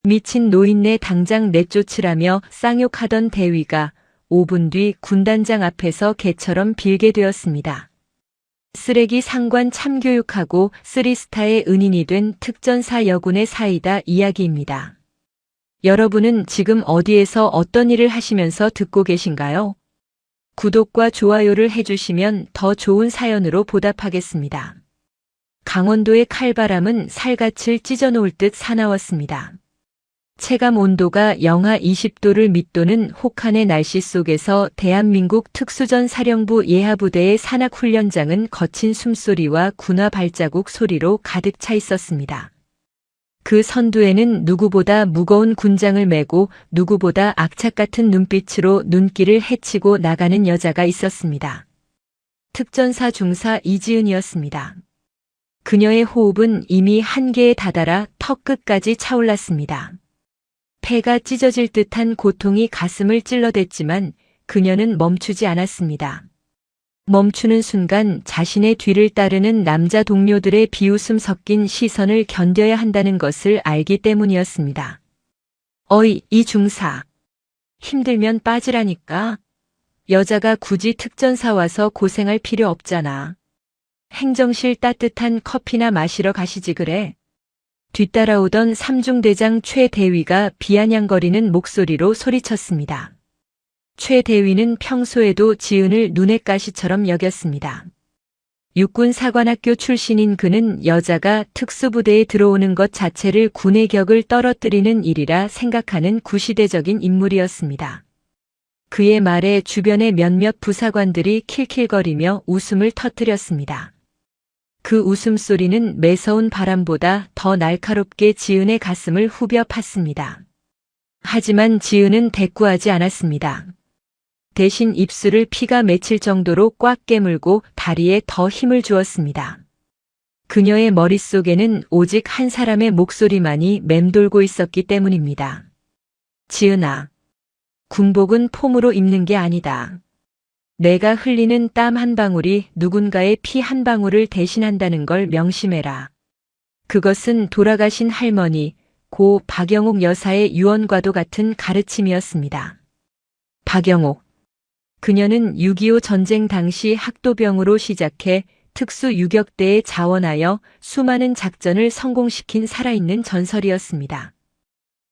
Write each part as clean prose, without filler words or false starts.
미친 노인네 당장 내쫓으라며 쌍욕하던 대위가 5분 뒤 군단장 앞에서 개처럼 빌게 되었습니다. 쓰레기 상관 참교육하고 3스타의 은인이 된 특전사 여군의 사이다 이야기입니다. 여러분은 지금 어디에서 어떤 일을 하시면서 듣고 계신가요? 구독과 좋아요를 해주시면 더 좋은 사연으로 보답하겠습니다. 강원도의 칼바람은 살갗을 찢어놓을 듯 사나웠습니다. 체감 온도가 영하 20도를 밑도는 혹한의 날씨 속에서 대한민국 특수전 사령부 예하부대의 산악훈련장은 거친 숨소리와 군화 발자국 소리로 가득 차 있었습니다. 그 선두에는 누구보다 무거운 군장을 메고 누구보다 악착 같은 눈빛으로 눈길을 헤치고 나가는 여자가 있었습니다. 특전사 중사 이지은이었습니다. 그녀의 호흡은 이미 한계에 다다라 턱 끝까지 차올랐습니다. 폐가 찢어질 듯한 고통이 가슴을 찔러댔지만 그녀는 멈추지 않았습니다. 멈추는 순간 자신의 뒤를 따르는 남자 동료들의 비웃음 섞인 시선을 견뎌야 한다는 것을 알기 때문이었습니다. 어이, 이 중사. 힘들면 빠지라니까. 여자가 굳이 특전사 와서 고생할 필요 없잖아. 행정실 따뜻한 커피나 마시러 가시지 그래. 뒤따라오던 삼중대장 최 대위가 비아냥거리는 목소리로 소리쳤습니다. 최 대위는 평소에도 지은을 눈엣 가시처럼 여겼습니다. 육군사관학교 출신인 그는 여자가 특수부대에 들어오는 것 자체를 군의 격을 떨어뜨리는 일이라 생각하는 구시대적인 인물이었습니다. 그의 말에 주변의 몇몇 부사관들이 킬킬거리며 웃음을 터뜨렸습니다. 그 웃음소리는 매서운 바람보다 더 날카롭게 지은의 가슴을 후벼 팠습니다. 하지만 지은은 대꾸하지 않았습니다. 대신 입술을 피가 맺힐 정도로 꽉 깨물고 다리에 더 힘을 주었습니다. 그녀의 머릿속에는 오직 한 사람의 목소리만이 맴돌고 있었기 때문입니다. 지은아, 군복은 폼으로 입는 게 아니다. 내가 흘리는 땀 한 방울이 누군가의 피 한 방울을 대신한다는 걸 명심해라. 그것은 돌아가신 할머니, 고 박영옥 여사의 유언과도 같은 가르침이었습니다. 박영옥. 그녀는 6.25 전쟁 당시 학도병으로 시작해 특수 유격대에 자원하여 수많은 작전을 성공시킨 살아있는 전설이었습니다.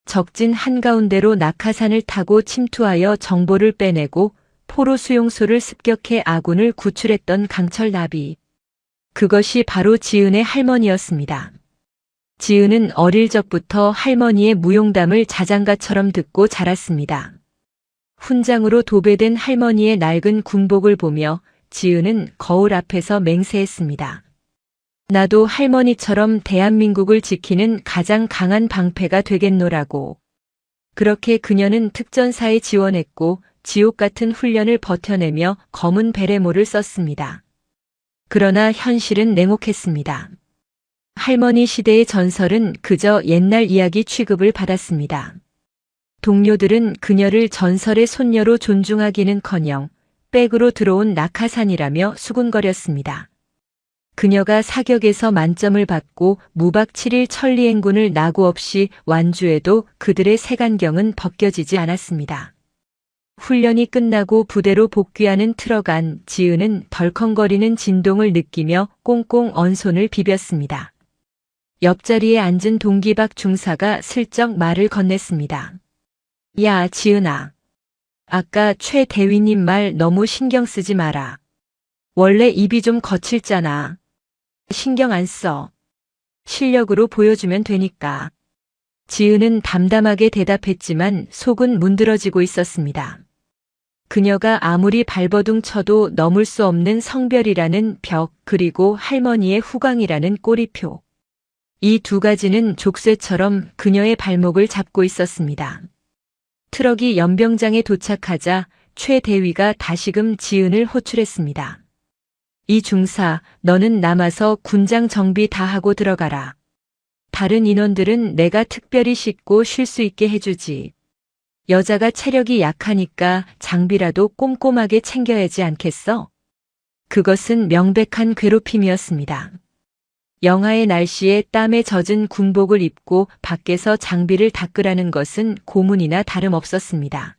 적진 한가운데로 낙하산을 타고 침투하여 정보를 빼내고 포로 수용소를 습격해 아군을 구출했던 강철 나비. 그것이 바로 지은의 할머니였습니다. 지은은 어릴 적부터 할머니의 무용담을 자장가처럼 듣고 자랐습니다. 훈장으로 도배된 할머니의 낡은 군복을 보며 지은은 거울 앞에서 맹세했습니다. 나도 할머니처럼 대한민국을 지키는 가장 강한 방패가 되겠노라고. 그렇게 그녀는 특전사에 지원했고 지옥 같은 훈련을 버텨내며 검은 베레모를 썼습니다. 그러나 현실은 냉혹했습니다. 할머니 시대의 전설은 그저 옛날 이야기 취급을 받았습니다. 동료들은 그녀를 전설의 손녀로 존중하기는커녕 백으로 들어온 낙하산이라며 수군거렸습니다. 그녀가 사격에서 만점을 받고 무박 7일 천리행군을 낙오 없이 완주해도 그들의 색안경은 벗겨지지 않았습니다. 훈련이 끝나고 부대로 복귀하는 트럭 안 지은은 덜컹거리는 진동을 느끼며 꽁꽁 언 손을 비볐습니다. 옆자리에 앉은 동기 박 중사가 슬쩍 말을 건넸습니다. 야, 지은아. 아까 최 대위님 말 너무 신경 쓰지 마라. 원래 입이 좀 거칠잖아. 신경 안 써. 실력으로 보여주면 되니까. 지은은 담담하게 대답했지만 속은 문드러지고 있었습니다. 그녀가 아무리 발버둥 쳐도 넘을 수 없는 성별이라는 벽, 그리고 할머니의 후광이라는 꼬리표. 이 두 가지는 족쇄처럼 그녀의 발목을 잡고 있었습니다. 트럭이 연병장에 도착하자 최 대위가 다시금 지은을 호출했습니다. 이 중사, 너는 남아서 군장 정비 다 하고 들어가라. 다른 인원들은 내가 특별히 씻고 쉴 수 있게 해주지. 여자가 체력이 약하니까 장비라도 꼼꼼하게 챙겨야지 않겠어? 그것은 명백한 괴롭힘이었습니다. 영하의 날씨에 땀에 젖은 군복을 입고 밖에서 장비를 닦으라는 것은 고문이나 다름없었습니다.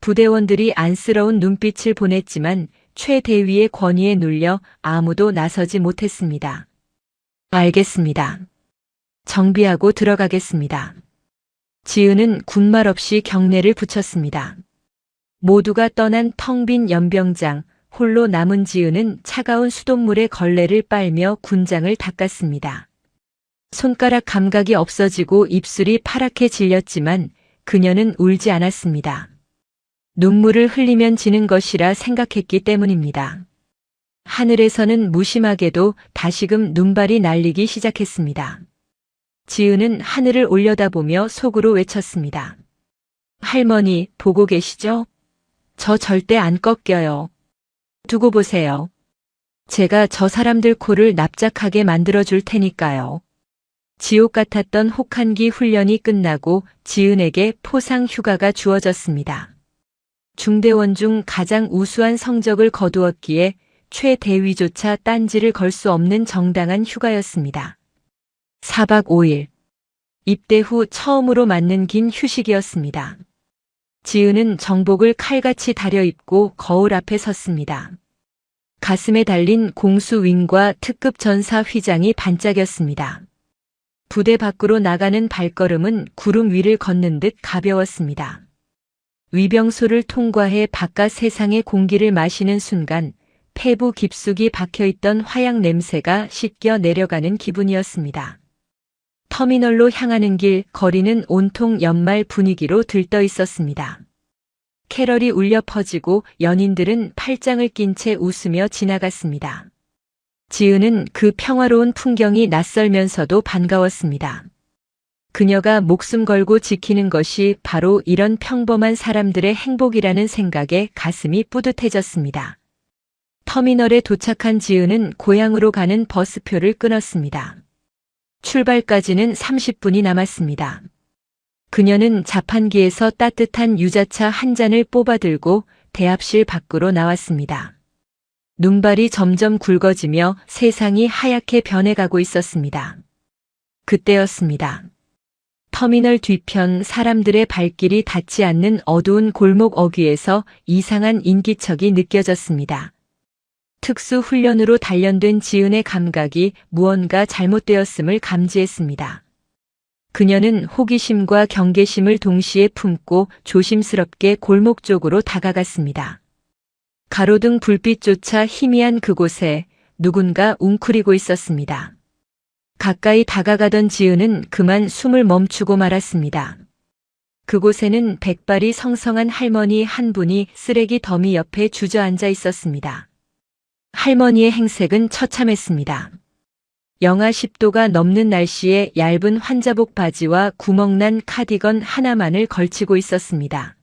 부대원들이 안쓰러운 눈빛을 보냈지만 최 대위의 권위에 눌려 아무도 나서지 못했습니다. 알겠습니다. 정비하고 들어가겠습니다. 지은은 군말 없이 경례를 붙였습니다. 모두가 떠난 텅 빈 연병장, 홀로 남은 지은은 차가운 수돗물에 걸레를 빨며 군장을 닦았습니다. 손가락 감각이 없어지고 입술이 파랗게 질렸지만 그녀는 울지 않았습니다. 눈물을 흘리면 지는 것이라 생각했기 때문입니다. 하늘에서는 무심하게도 다시금 눈발이 날리기 시작했습니다. 지은은 하늘을 올려다보며 속으로 외쳤습니다. 할머니, 보고 계시죠? 저 절대 안 꺾여요. 두고 보세요. 제가 저 사람들 코를 납작하게 만들어줄 테니까요. 지옥 같았던 혹한기 훈련이 끝나고 지은에게 포상 휴가가 주어졌습니다. 중대원 중 가장 우수한 성적을 거두었기에 최 대위조차 딴지를 걸 수 없는 정당한 휴가였습니다. 4박 5일. 입대 후 처음으로 맞는 긴 휴식이었습니다. 지은은 정복을 칼같이 다려입고 거울 앞에 섰습니다. 가슴에 달린 공수윙과 특급 전사 휘장이 반짝였습니다. 부대 밖으로 나가는 발걸음은 구름 위를 걷는 듯 가벼웠습니다. 위병소를 통과해 바깥 세상의 공기를 마시는 순간 폐부 깊숙이 박혀있던 화약 냄새가 씻겨 내려가는 기분이었습니다. 터미널로 향하는 길, 거리는 온통 연말 분위기로 들떠 있었습니다. 캐럴이 울려 퍼지고 연인들은 팔짱을 낀 채 웃으며 지나갔습니다. 지은은 그 평화로운 풍경이 낯설면서도 반가웠습니다. 그녀가 목숨 걸고 지키는 것이 바로 이런 평범한 사람들의 행복이라는 생각에 가슴이 뿌듯해졌습니다. 터미널에 도착한 지은은 고향으로 가는 버스표를 끊었습니다. 출발까지는 30분이 남았습니다. 그녀는 자판기에서 따뜻한 유자차 한 잔을 뽑아들고 대합실 밖으로 나왔습니다. 눈발이 점점 굵어지며 세상이 하얗게 변해가고 있었습니다. 그때였습니다. 터미널 뒤편 사람들의 발길이 닿지 않는 어두운 골목 어귀에서 이상한 인기척이 느껴졌습니다. 특수 훈련으로 단련된 지은의 감각이 무언가 잘못되었음을 감지했습니다. 그녀는 호기심과 경계심을 동시에 품고 조심스럽게 골목 쪽으로 다가갔습니다. 가로등 불빛조차 희미한 그곳에 누군가 웅크리고 있었습니다. 가까이 다가가던 지은은 그만 숨을 멈추고 말았습니다. 그곳에는 백발이 성성한 할머니 한 분이 쓰레기 더미 옆에 주저앉아 있었습니다. 할머니의 행색은 처참했습니다. 영하 10도가 넘는 날씨에 얇은 환자복 바지와 구멍난 카디건 하나만을 걸치고 있었습니다.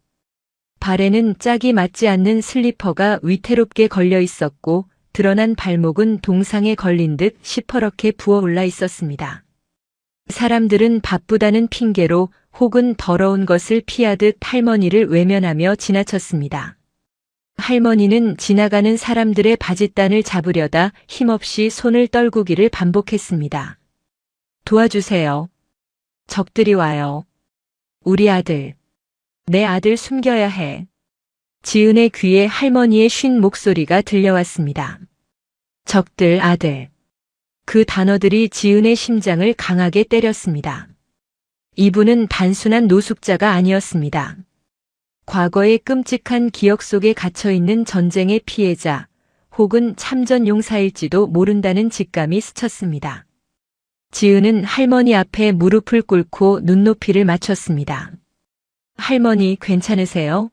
발에는 짝이 맞지 않는 슬리퍼가 위태롭게 걸려 있었고 드러난 발목은 동상에 걸린 듯 시퍼렇게 부어올라 있었습니다. 사람들은 바쁘다는 핑계로 혹은 더러운 것을 피하듯 할머니를 외면하며 지나쳤습니다. 할머니는 지나가는 사람들의 바짓단을 잡으려다 힘없이 손을 떨구기를 반복했습니다. 도와주세요. 적들이 와요. 우리 아들. 내 아들 숨겨야 해. 지은의 귀에 할머니의 쉰 목소리가 들려왔습니다. 적들 아들. 그 단어들이 지은의 심장을 강하게 때렸습니다. 이분은 단순한 노숙자가 아니었습니다. 과거의 끔찍한 기억 속에 갇혀있는 전쟁의 피해자 혹은 참전 용사일지도 모른다는 직감이 스쳤습니다. 지은은 할머니 앞에 무릎을 꿇고 눈높이를 맞췄습니다. 할머니 괜찮으세요?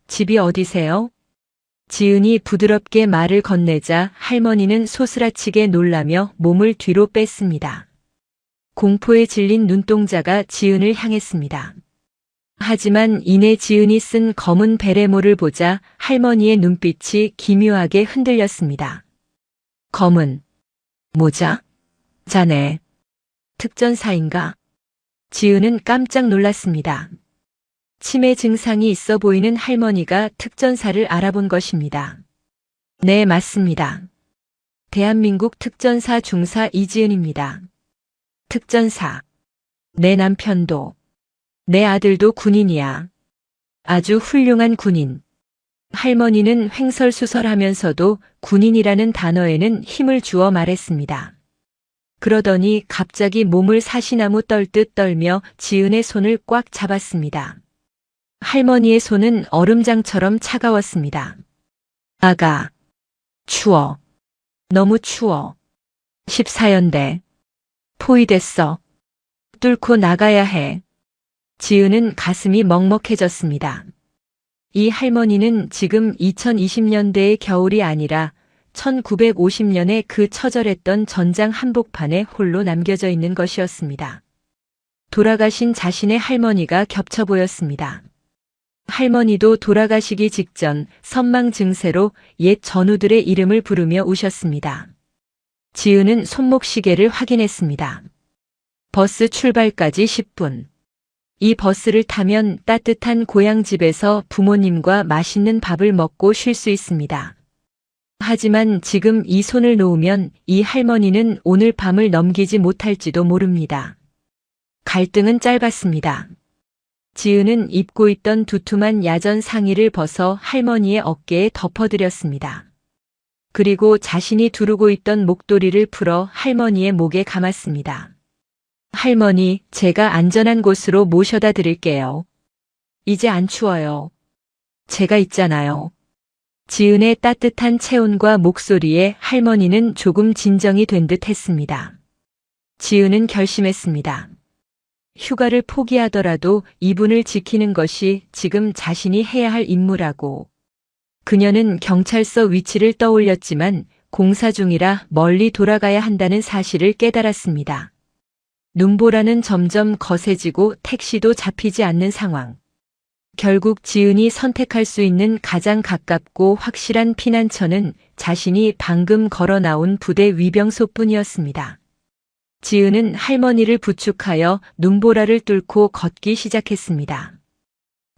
집이 어디세요? 지은이 부드럽게 말을 건네자 할머니는 소스라치게 놀라며 몸을 뒤로 뺐습니다. 공포에 질린 눈동자가 지은을 향했습니다. 하지만 이내 지은이 쓴 검은 베레모를 보자 할머니의 눈빛이 기묘하게 흔들렸습니다. 검은 모자? 자네 특전사인가? 지은은 깜짝 놀랐습니다. 치매 증상이 있어 보이는 할머니가 특전사를 알아본 것입니다. 네, 맞습니다. 대한민국 특전사 중사 이지은입니다. 특전사. 내 남편도, 내 아들도 군인이야. 아주 훌륭한 군인. 할머니는 횡설수설하면서도 군인이라는 단어에는 힘을 주어 말했습니다. 그러더니 갑자기 몸을 사시나무 떨듯 떨며 지은의 손을 꽉 잡았습니다. 할머니의 손은 얼음장처럼 차가웠습니다. 아가, 추워. 너무 추워. 14연대. 포위됐어. 뚫고 나가야 해. 지은은 가슴이 먹먹해졌습니다. 이 할머니는 지금 2020년대의 겨울이 아니라 1950년에 그 처절했던 전장 한복판에 홀로 남겨져 있는 것이었습니다. 돌아가신 자신의 할머니가 겹쳐 보였습니다. 할머니도 돌아가시기 직전 선망 증세로 옛 전우들의 이름을 부르며 우셨습니다. 지은은 손목시계를 확인했습니다. 버스 출발까지 10분. 이 버스를 타면 따뜻한 고향집에서 부모님과 맛있는 밥을 먹고 쉴 수 있습니다. 하지만 지금 이 손을 놓으면 이 할머니는 오늘 밤을 넘기지 못할지도 모릅니다. 갈등은 짧았습니다. 지은은 입고 있던 두툼한 야전 상의를 벗어 할머니의 어깨에 덮어드렸습니다. 그리고 자신이 두르고 있던 목도리를 풀어 할머니의 목에 감았습니다. 할머니, 제가 안전한 곳으로 모셔다 드릴게요. 이제 안 추워요. 제가 있잖아요. 지은의 따뜻한 체온과 목소리에 할머니는 조금 진정이 된 듯 했습니다. 지은은 결심했습니다. 휴가를 포기하더라도 이분을 지키는 것이 지금 자신이 해야 할 임무라고. 그녀는 경찰서 위치를 떠올렸지만 공사 중이라 멀리 돌아가야 한다는 사실을 깨달았습니다. 눈보라는 점점 거세지고 택시도 잡히지 않는 상황. 결국 지은이 선택할 수 있는 가장 가깝고 확실한 피난처는 자신이 방금 걸어 나온 부대 위병소뿐이었습니다. 지은은 할머니를 부축하여 눈보라를 뚫고 걷기 시작했습니다.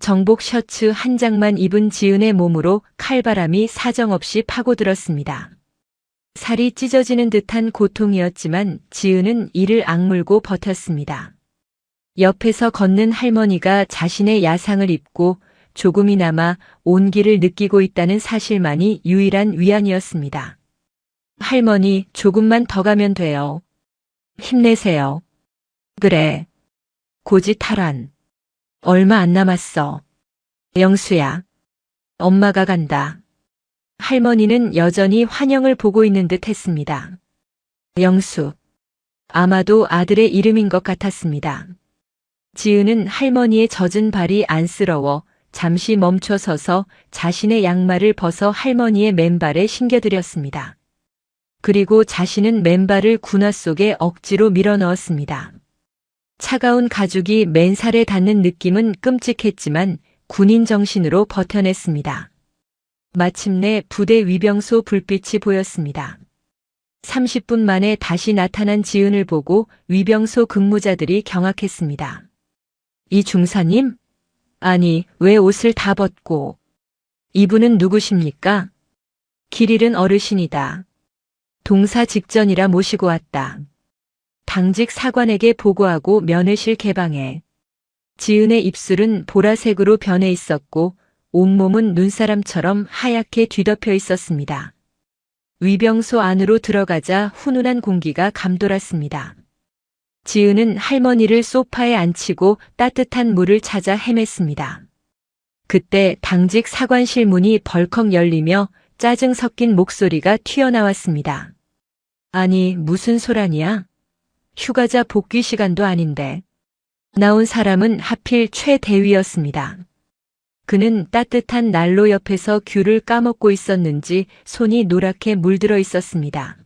정복 셔츠 한 장만 입은 지은의 몸으로 칼바람이 사정없이 파고들었습니다. 살이 찢어지는 듯한 고통이었지만 지은은 이를 악물고 버텼습니다. 옆에서 걷는 할머니가 자신의 야상을 입고 조금이나마 온기를 느끼고 있다는 사실만이 유일한 위안이었습니다. 할머니, 조금만 더 가면 돼요. 힘내세요. 그래. 고지탈환. 얼마 안 남았어. 영수야. 엄마가 간다. 할머니는 여전히 환영을 보고 있는 듯 했습니다. 영수. 아마도 아들의 이름인 것 같았습니다. 지은은 할머니의 젖은 발이 안쓰러워 잠시 멈춰 서서 자신의 양말을 벗어 할머니의 맨발에 신겨드렸습니다. 그리고 자신은 맨발을 군화 속에 억지로 밀어 넣었습니다. 차가운 가죽이 맨살에 닿는 느낌은 끔찍했지만 군인 정신으로 버텨냈습니다. 마침내 부대 위병소 불빛이 보였습니다. 30분 만에 다시 나타난 지은을 보고 위병소 근무자들이 경악했습니다. 이 중사님? 아니, 왜 옷을 다 벗고? 이분은 누구십니까? 길 잃은 어르신이다. 동사 직전이라 모시고 왔다. 당직 사관에게 보고하고 면회실 개방해. 지은의 입술은 보라색으로 변해 있었고 온몸은 눈사람처럼 하얗게 뒤덮여 있었습니다. 위병소 안으로 들어가자 훈훈한 공기가 감돌았습니다. 지은은 할머니를 소파에 앉히고 따뜻한 물을 찾아 헤맸습니다. 그때 당직 사관실 문이 벌컥 열리며 짜증 섞인 목소리가 튀어나왔습니다. 아니, 무슨 소란이야? 휴가자 복귀 시간도 아닌데. 나온 사람은 하필 최 대위였습니다. 그는 따뜻한 난로 옆에서 귤을 까먹고 있었는지 손이 노랗게 물들어 있었습니다.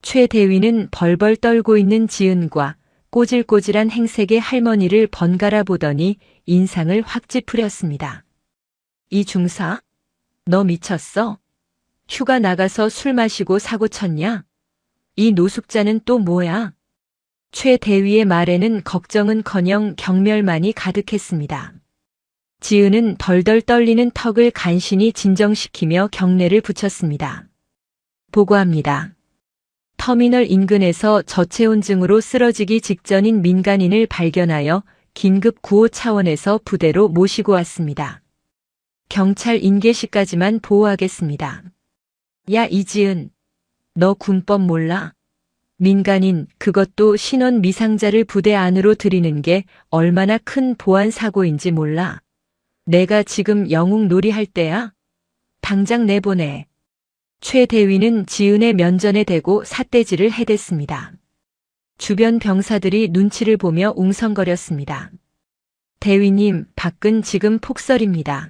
최 대위는 벌벌 떨고 있는 지은과 꼬질꼬질한 행색의 할머니를 번갈아 보더니 인상을 확 찌푸렸습니다. 이 중사? 너 미쳤어? 휴가 나가서 술 마시고 사고 쳤냐? 이 노숙자는 또 뭐야? 최 대위의 말에는 걱정은커녕 경멸만이 가득했습니다. 지은은 덜덜 떨리는 턱을 간신히 진정시키며 경례를 붙였습니다. 보고합니다. 터미널 인근에서 저체온증으로 쓰러지기 직전인 민간인을 발견하여 긴급 구호 차원에서 부대로 모시고 왔습니다. 경찰 인계시까지만 보호하겠습니다. 야 이지은, 너 군법 몰라? 민간인, 그것도 신원 미상자를 부대 안으로 들이는 게 얼마나 큰 보안 사고인지 몰라? 내가 지금 영웅 놀이할 때야? 당장 내보내. 최 대위는 지은의 면전에 대고 삿대질을 해댔습니다. 주변 병사들이 눈치를 보며 웅성거렸습니다. 대위님, 밖은 지금 폭설입니다.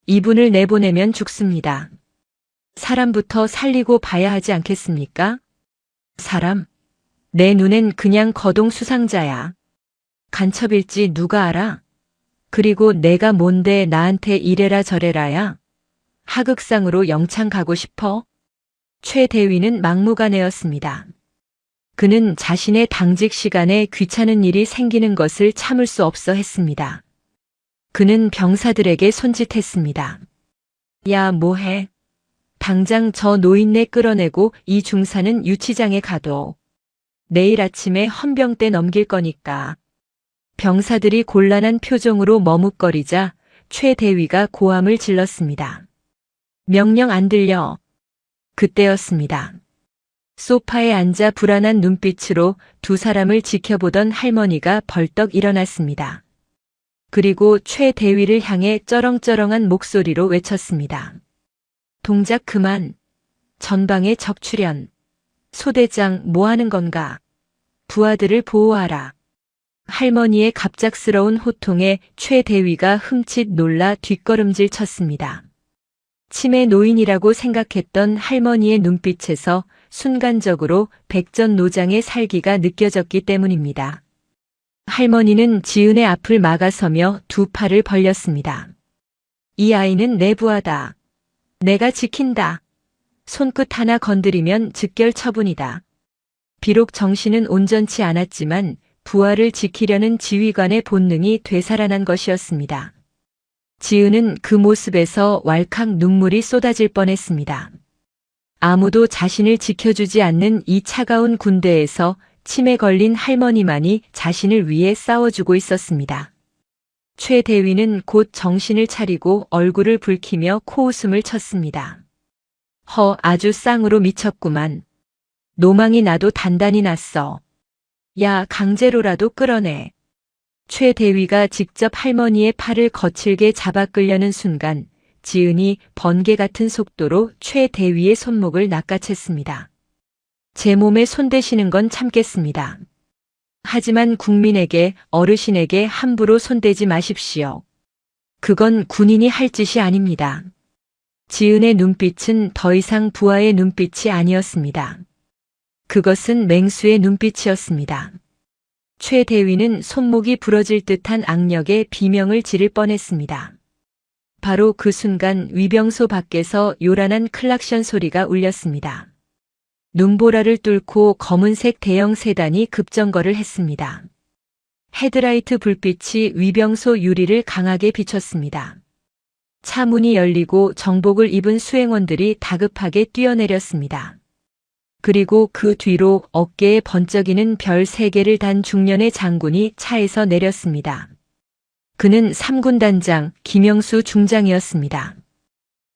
이분을 내보내면 죽습니다. 사람부터 살리고 봐야 하지 않겠습니까? 사람? 내 눈엔 그냥 거동 수상자야. 간첩일지 누가 알아? 그리고 내가 뭔데 나한테 이래라 저래라야? 하극상으로 영창 가고 싶어? 최 대위는 막무가내였습니다. 그는 자신의 당직 시간에 귀찮은 일이 생기는 것을 참을 수 없어 했습니다. 그는 병사들에게 손짓했습니다. 야, 뭐해? 당장 저 노인네 끌어내고 이 중사는 유치장에 가둬. 내일 아침에 헌병 때 넘길 거니까. 병사들이 곤란한 표정으로 머뭇거리자 최 대위가 고함을 질렀습니다. 명령 안 들려. 그때였습니다. 소파에 앉아 불안한 눈빛으로 두 사람을 지켜보던 할머니가 벌떡 일어났습니다. 그리고 최 대위를 향해 쩌렁쩌렁한 목소리로 외쳤습니다. 동작 그만. 전방에 적 출현. 소대장 뭐 하는 건가? 부하들을 보호하라. 할머니의 갑작스러운 호통에 최 대위가 흠칫 놀라 뒷걸음질 쳤습니다. 치매 노인이라고 생각했던 할머니의 눈빛에서 순간적으로 백전노장의 살기가 느껴졌기 때문입니다. 할머니는 지은의 앞을 막아서며 두 팔을 벌렸습니다. 이 아이는 내 부하다. 내가 지킨다. 손끝 하나 건드리면 즉결 처분이다. 비록 정신은 온전치 않았지만 부하를 지키려는 지휘관의 본능이 되살아난 것이었습니다. 지은은 그 모습에서 왈칵 눈물이 쏟아질 뻔했습니다. 아무도 자신을 지켜주지 않는 이 차가운 군대에서 침에 걸린 할머니만이 자신을 위해 싸워주고 있었습니다. 최 대위는 곧 정신을 차리고 얼굴을 붉히며 코웃음을 쳤습니다. 아주 쌍으로 미쳤구만. 노망이 나도 단단히 났어. 야, 강제로라도 끌어내. 최 대위가 직접 할머니의 팔을 거칠게 잡아 끌려는 순간 지은이 번개 같은 속도로 최 대위의 손목을 낚아챘습니다. 제 몸에 손대시는 건 참겠습니다. 하지만 국민에게, 어르신에게 함부로 손대지 마십시오. 그건 군인이 할 짓이 아닙니다. 지은의 눈빛은 더 이상 부하의 눈빛이 아니었습니다. 그것은 맹수의 눈빛이었습니다. 최 대위는 손목이 부러질 듯한 악력의 비명을 지를 뻔했습니다. 바로 그 순간 위병소 밖에서 요란한 클락션 소리가 울렸습니다. 눈보라를 뚫고 검은색 대형 세단이 급정거를 했습니다. 헤드라이트 불빛이 위병소 유리를 강하게 비췄습니다. 차 문이 열리고 정복을 입은 수행원들이 다급하게 뛰어내렸습니다. 그리고 그 뒤로 어깨에 번쩍이는 별 3개를 단 중년의 장군이 차에서 내렸습니다. 그는 3군 단장 김영수 중장이었습니다.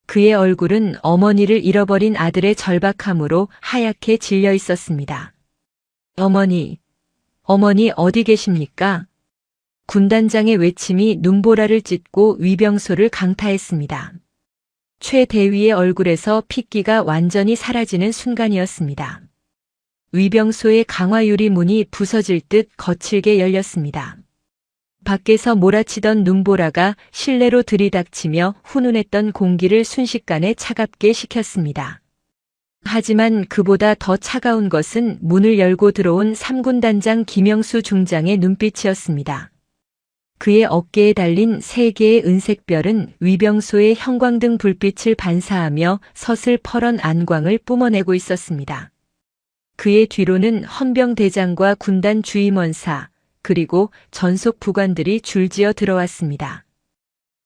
그의 얼굴은 어머니를 잃어버린 아들의 절박함으로 하얗게 질려 있었습니다. 어머니 어디 계십니까? 군단장의 외침이 눈보라를 찢고 위병소를 강타했습니다. 최 대위의 얼굴에서 핏기가 완전히 사라지는 순간이었습니다. 위병소의 강화유리 문이 부서질 듯 거칠게 열렸습니다. 밖에서 몰아치던 눈보라가 실내로 들이닥치며 훈훈했던 공기를 순식간에 차갑게 식혔습니다. 하지만 그보다 더 차가운 것은 문을 열고 들어온 3군 단장 김영수 중장의 눈빛이었습니다. 그의 어깨에 달린 3개의 은색 별은 위병소의 형광등 불빛을 반사하며 서슬퍼런 안광을 뿜어내고 있었습니다. 그의 뒤로는 헌병대장과 군단 주임원사, 그리고 전속 부관들이 줄지어 들어왔습니다.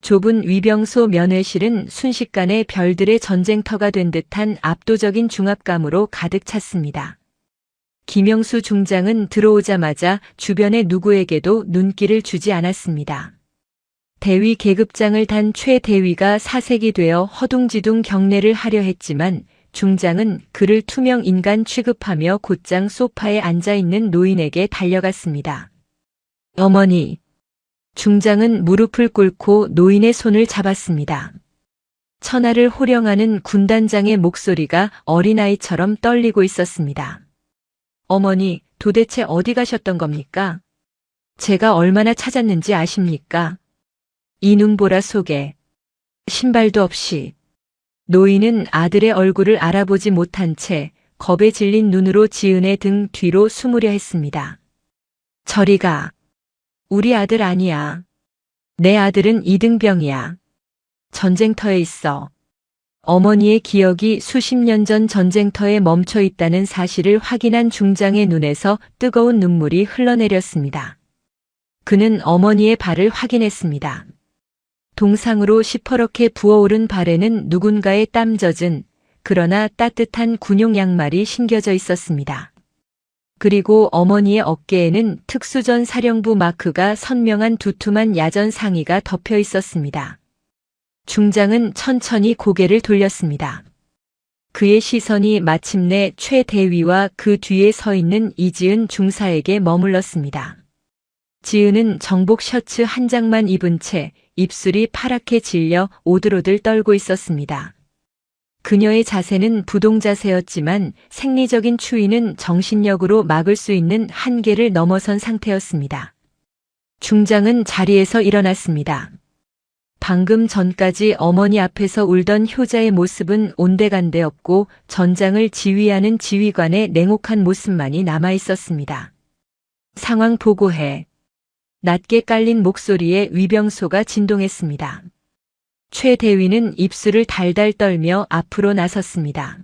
좁은 위병소 면회실은 순식간에 별들의 전쟁터가 된 듯한 압도적인 중압감으로 가득 찼습니다. 김영수 중장은 들어오자마자 주변의 누구에게도 눈길을 주지 않았습니다. 대위 계급장을 단 최 대위가 사색이 되어 허둥지둥 경례를 하려 했지만 중장은 그를 투명 인간 취급하며 곧장 소파에 앉아있는 노인에게 달려갔습니다. 어머니. 중장은 무릎을 꿇고 노인의 손을 잡았습니다. 천하를 호령하는 군단장의 목소리가 어린아이처럼 떨리고 있었습니다. 어머니, 도대체 어디 가셨던 겁니까? 제가 얼마나 찾았는지 아십니까? 이 눈보라 속에 신발도 없이 노인은 아들의 얼굴을 알아보지 못한 채 겁에 질린 눈으로 지은의 등 뒤로 숨으려 했습니다. 저리 가. 우리 아들 아니야. 내 아들은 이등병이야. 전쟁터에 있어. 어머니의 기억이 수십 년 전 전쟁터에 멈춰 있다는 사실을 확인한 중장의 눈에서 뜨거운 눈물이 흘러내렸습니다. 그는 어머니의 발을 확인했습니다. 동상으로 시퍼렇게 부어오른 발에는 누군가의 땀 젖은 그러나 따뜻한 군용 양말이 신겨져 있었습니다. 그리고 어머니의 어깨에는 특수전 사령부 마크가 선명한 두툼한 야전 상의가 덮여 있었습니다. 중장은 천천히 고개를 돌렸습니다. 그의 시선이 마침내 최 대위와 그 뒤에 서 있는 이지은 중사에게 머물렀습니다. 지은은 정복 셔츠 한 장만 입은 채 입술이 파랗게 질려 오들오들 떨고 있었습니다. 그녀의 자세는 부동 자세였지만 생리적인 추위는 정신력으로 막을 수 있는 한계를 넘어선 상태였습니다. 중장은 자리에서 일어났습니다. 방금 전까지 어머니 앞에서 울던 효자의 모습은 온데간데 없고 전장을 지휘하는 지휘관의 냉혹한 모습만이 남아 있었습니다. 상황 보고해. 낮게 깔린 목소리에 위병소가 진동했습니다. 최 대위는 입술을 달달 떨며 앞으로 나섰습니다.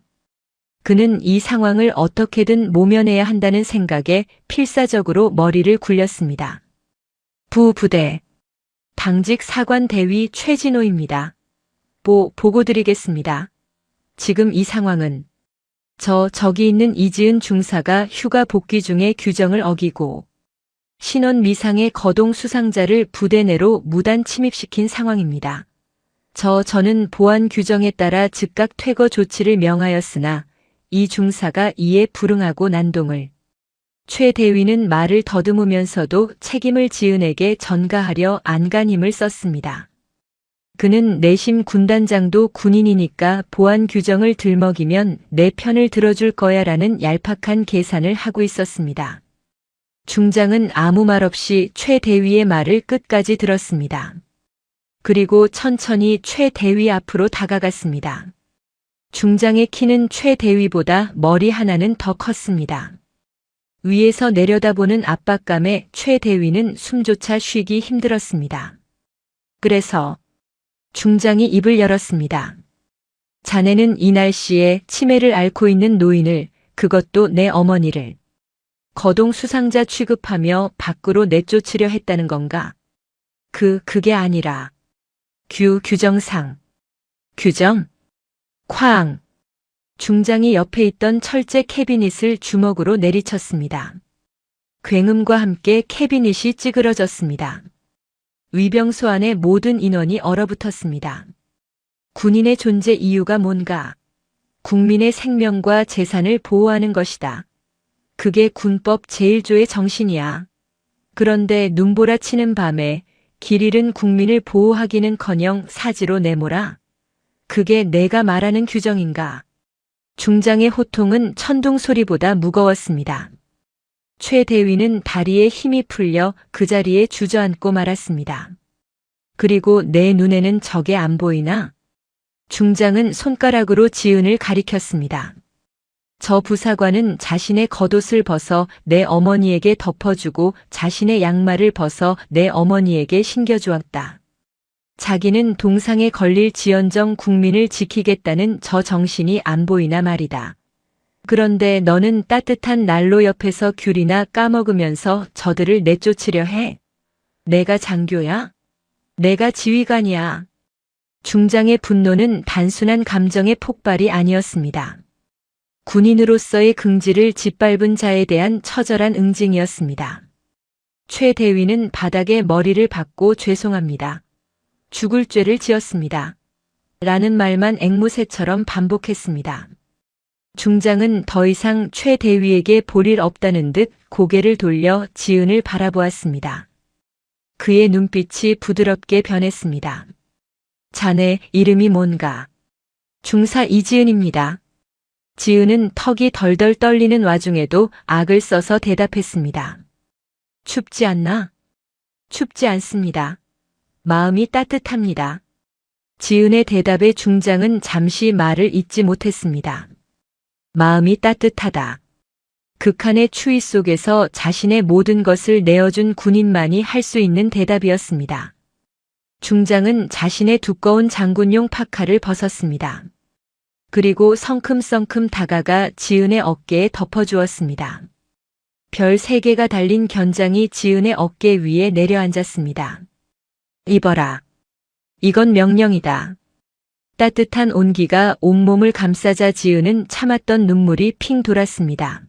그는 이 상황을 어떻게든 모면해야 한다는 생각에 필사적으로 머리를 굴렸습니다. 부부대. 당직 사관 대위 최진호입니다. 보고 드리겠습니다. 지금 이 상황은 저기 있는 이지은 중사가 휴가 복귀 중에 규정을 어기고 신원 미상의 거동 수상자를 부대 내로 무단 침입시킨 상황입니다. 저는 보안 규정에 따라 즉각 퇴거 조치를 명하였으나 이 중사가 이에 불응하고 난동을. 최 대위는 말을 더듬으면서도 책임을 지은에게 전가하려 안간힘을 썼습니다. 그는 내심 군단장도 군인이니까 보안 규정을 들먹이면 내 편을 들어줄 거야라는 얄팍한 계산을 하고 있었습니다. 중장은 아무 말 없이 최 대위의 말을 끝까지 들었습니다. 그리고 천천히 최 대위 앞으로 다가갔습니다. 중장의 키는 최 대위보다 머리 하나는 더 컸습니다. 위에서 내려다보는 압박감에 최 대위는 숨조차 쉬기 힘들었습니다. 그래서 중장이 입을 열었습니다. 자네는 이 날씨에 치매를 앓고 있는 노인을, 그것도 내 어머니를 거동 수상자 취급하며 밖으로 내쫓으려 했다는 건가? 그게 아니라 규정상. 규정? 쾅! 중장이 옆에 있던 철제 캐비닛을 주먹으로 내리쳤습니다. 굉음과 함께 캐비닛이 찌그러졌습니다. 위병소 안의 모든 인원이 얼어붙었습니다. 군인의 존재 이유가 뭔가? 국민의 생명과 재산을 보호하는 것이다. 그게 군법 제1조의 정신이야. 그런데 눈보라 치는 밤에 길 잃은 국민을 보호하기는커녕 사지로 내몰아. 그게 내가 말하는 규정인가? 중장의 호통은 천둥 소리보다 무거웠습니다. 최 대위는 다리에 힘이 풀려 그 자리에 주저앉고 말았습니다. 그리고 내 눈에는 저게 안 보이나? 중장은 손가락으로 지은을 가리켰습니다. 저 부사관은 자신의 겉옷을 벗어 내 어머니에게 덮어주고 자신의 양말을 벗어 내 어머니에게 신겨주었다. 자기는 동상에 걸릴 지연정 국민을 지키겠다는 저 정신이 안 보이나 말이다. 그런데 너는 따뜻한 난로 옆에서 귤이나 까먹으면서 저들을 내쫓으려 해. 내가 장교야? 내가 지휘관이야. 중장의 분노는 단순한 감정의 폭발이 아니었습니다. 군인으로서의 긍지를 짓밟은 자에 대한 처절한 응징이었습니다. 최 대위는 바닥에 머리를 박고 죄송합니다. 죽을 죄를 지었습니다. 라는 말만 앵무새처럼 반복했습니다. 중장은 더 이상 최 대위에게 볼 일 없다는 듯 고개를 돌려 지은을 바라보았습니다. 그의 눈빛이 부드럽게 변했습니다. 자네 이름이 뭔가? 중사 이지은입니다. 지은은 턱이 덜덜 떨리는 와중에도 악을 써서 대답했습니다. 춥지 않나? 춥지 않습니다. 마음이 따뜻합니다. 지은의 대답에 중장은 잠시 말을 잇지 못했습니다. 마음이 따뜻하다. 극한의 추위 속에서 자신의 모든 것을 내어준 군인만이 할 수 있는 대답이었습니다. 중장은 자신의 두꺼운 장군용 파카를 벗었습니다. 그리고 성큼성큼 다가가 지은의 어깨에 덮어주었습니다. 별 3개가 달린 견장이 지은의 어깨 위에 내려앉았습니다. 입어라. 이건 명령이다. 따뜻한 온기가 온몸을 감싸자 지은은 참았던 눈물이 핑 돌았습니다.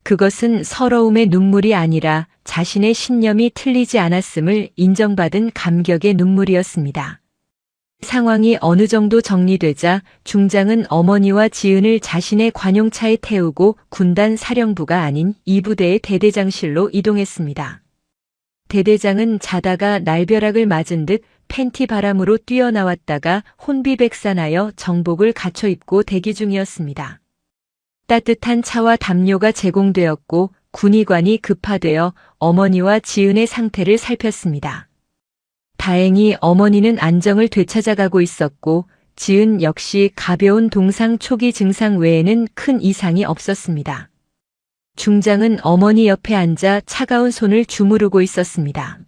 그것은 서러움의 눈물이 아니라 자신의 신념이 틀리지 않았음을 인정받은 감격의 눈물이었습니다. 상황이 어느 정도 정리되자 중장은 어머니와 지은을 자신의 관용차에 태우고 군단 사령부가 아닌 2부대의 대대장실로 이동했습니다. 대대장은 자다가 날벼락을 맞은 듯 팬티 바람으로 뛰어나왔다가 혼비백산하여 정복을 갖춰 입고 대기 중이었습니다. 따뜻한 차와 담요가 제공되었고 군의관이 급파되어 어머니와 지은의 상태를 살폈습니다. 다행히 어머니는 안정을 되찾아가고 있었고 지은 역시 가벼운 동상 초기 증상 외에는 큰 이상이 없었습니다. 중장은 어머니 옆에 앉아 차가운 손을 주무르고 있었습니다.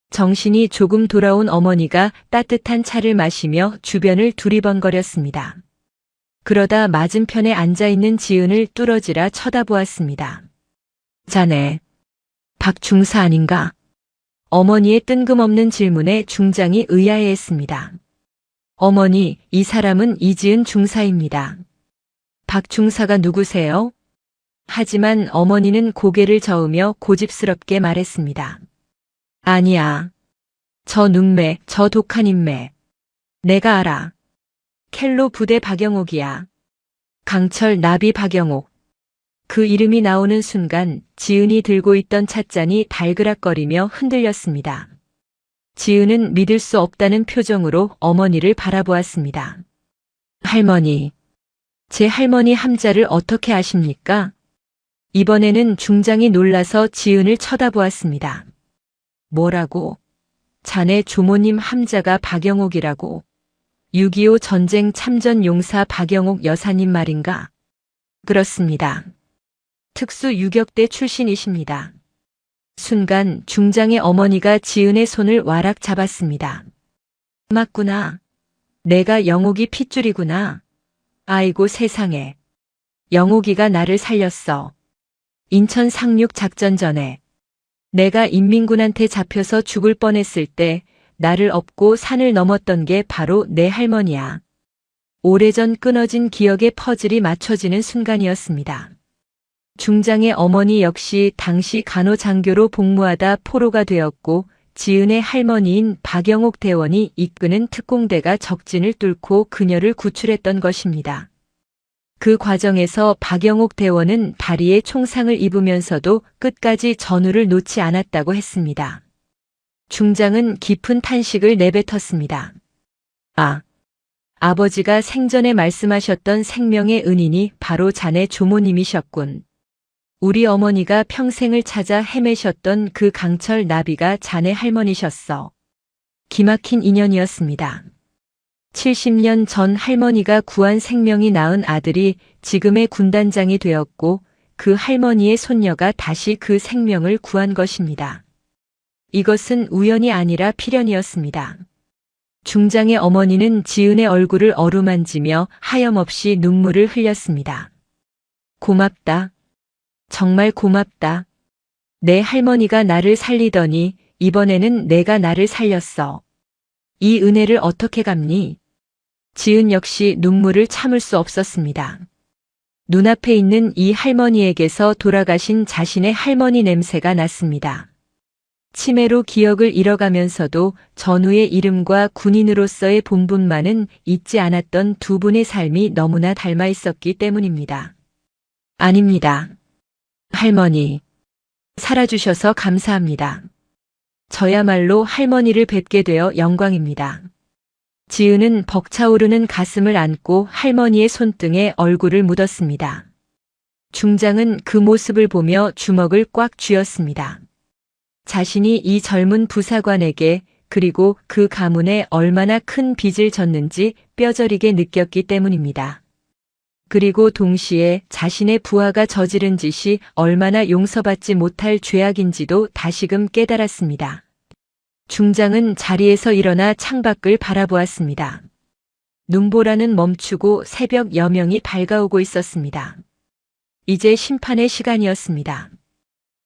정신이 조금 돌아온 어머니가 따뜻한 차를 마시며 주변을 두리번거렸습니다. 그러다 맞은편에 앉아있는 지은을 뚫어지라 쳐다보았습니다. 자네, 박중사 아닌가? 어머니의 뜬금없는 질문에 중장이 의아해했습니다. 어머니, 이 사람은 이지은 중사입니다. 박 중사가 누구세요? 하지만 어머니는 고개를 저으며 고집스럽게 말했습니다. 아니야. 저 눈매, 저 독한 인매. 내가 알아. 켈로 부대 박영옥이야. 강철 나비 박영옥. 그 이름이 나오는 순간 지은이 들고 있던 찻잔이 달그락거리며 흔들렸습니다. 지은은 믿을 수 없다는 표정으로 어머니를 바라보았습니다. 할머니, 제 할머니 함자를 어떻게 아십니까? 이번에는 중장이 놀라서 지은을 쳐다보았습니다. 뭐라고? 자네 조모님 함자가 박영옥이라고. 6.25 전쟁 참전 용사 박영옥 여사님 말인가? 그렇습니다. 특수 유격대 출신이십니다. 순간 중장의 어머니가 지은의 손을 와락 잡았습니다. 맞구나. 내가 영옥이 핏줄이구나. 아이고 세상에. 영옥이가 나를 살렸어. 인천 상륙 작전 전에. 내가 인민군한테 잡혀서 죽을 뻔했을 때 나를 업고 산을 넘었던 게 바로 내 할머니야. 오래전 끊어진 기억의 퍼즐이 맞춰지는 순간이었습니다. 중장의 어머니 역시 당시 간호장교로 복무하다 포로가 되었고 지은의 할머니인 박영옥 대원이 이끄는 특공대가 적진을 뚫고 그녀를 구출했던 것입니다. 그 과정에서 박영옥 대원은 다리에 총상을 입으면서도 끝까지 전우를 놓지 않았다고 했습니다. 중장은 깊은 탄식을 내뱉었습니다. 아버지가 생전에 말씀하셨던 생명의 은인이 바로 자네 조모님이셨군. 우리 어머니가 평생을 찾아 헤매셨던 그 강철 나비가 자네 할머니셨어. 기막힌 인연이었습니다. 70년 전 할머니가 구한 생명이 낳은 아들이 지금의 군단장이 되었고 그 할머니의 손녀가 다시 그 생명을 구한 것입니다. 이것은 우연이 아니라 필연이었습니다. 중장의 어머니는 지은의 얼굴을 어루만지며 하염없이 눈물을 흘렸습니다. 고맙다. 정말 고맙다. 내 할머니가 나를 살리더니 이번에는 내가 나를 살렸어. 이 은혜를 어떻게 갚니? 지은 역시 눈물을 참을 수 없었습니다. 눈앞에 있는 이 할머니에게서 돌아가신 자신의 할머니 냄새가 났습니다. 치매로 기억을 잃어가면서도 전우의 이름과 군인으로서의 본분만은 잊지 않았던 두 분의 삶이 너무나 닮아 있었기 때문입니다. 아닙니다. 할머니. 살아주셔서 감사합니다. 저야말로 할머니를 뵙게 되어 영광입니다. 지은은 벅차오르는 가슴을 안고 할머니의 손등에 얼굴을 묻었습니다. 중장은 그 모습을 보며 주먹을 꽉 쥐었습니다. 자신이 이 젊은 부사관에게 그리고 그 가문에 얼마나 큰 빚을 졌는지 뼈저리게 느꼈기 때문입니다. 그리고 동시에 자신의 부하가 저지른 짓이 얼마나 용서받지 못할 죄악인지도 다시금 깨달았습니다. 중장은 자리에서 일어나 창밖을 바라보았습니다. 눈보라는 멈추고 새벽 여명이 밝아오고 있었습니다. 이제 심판의 시간이었습니다.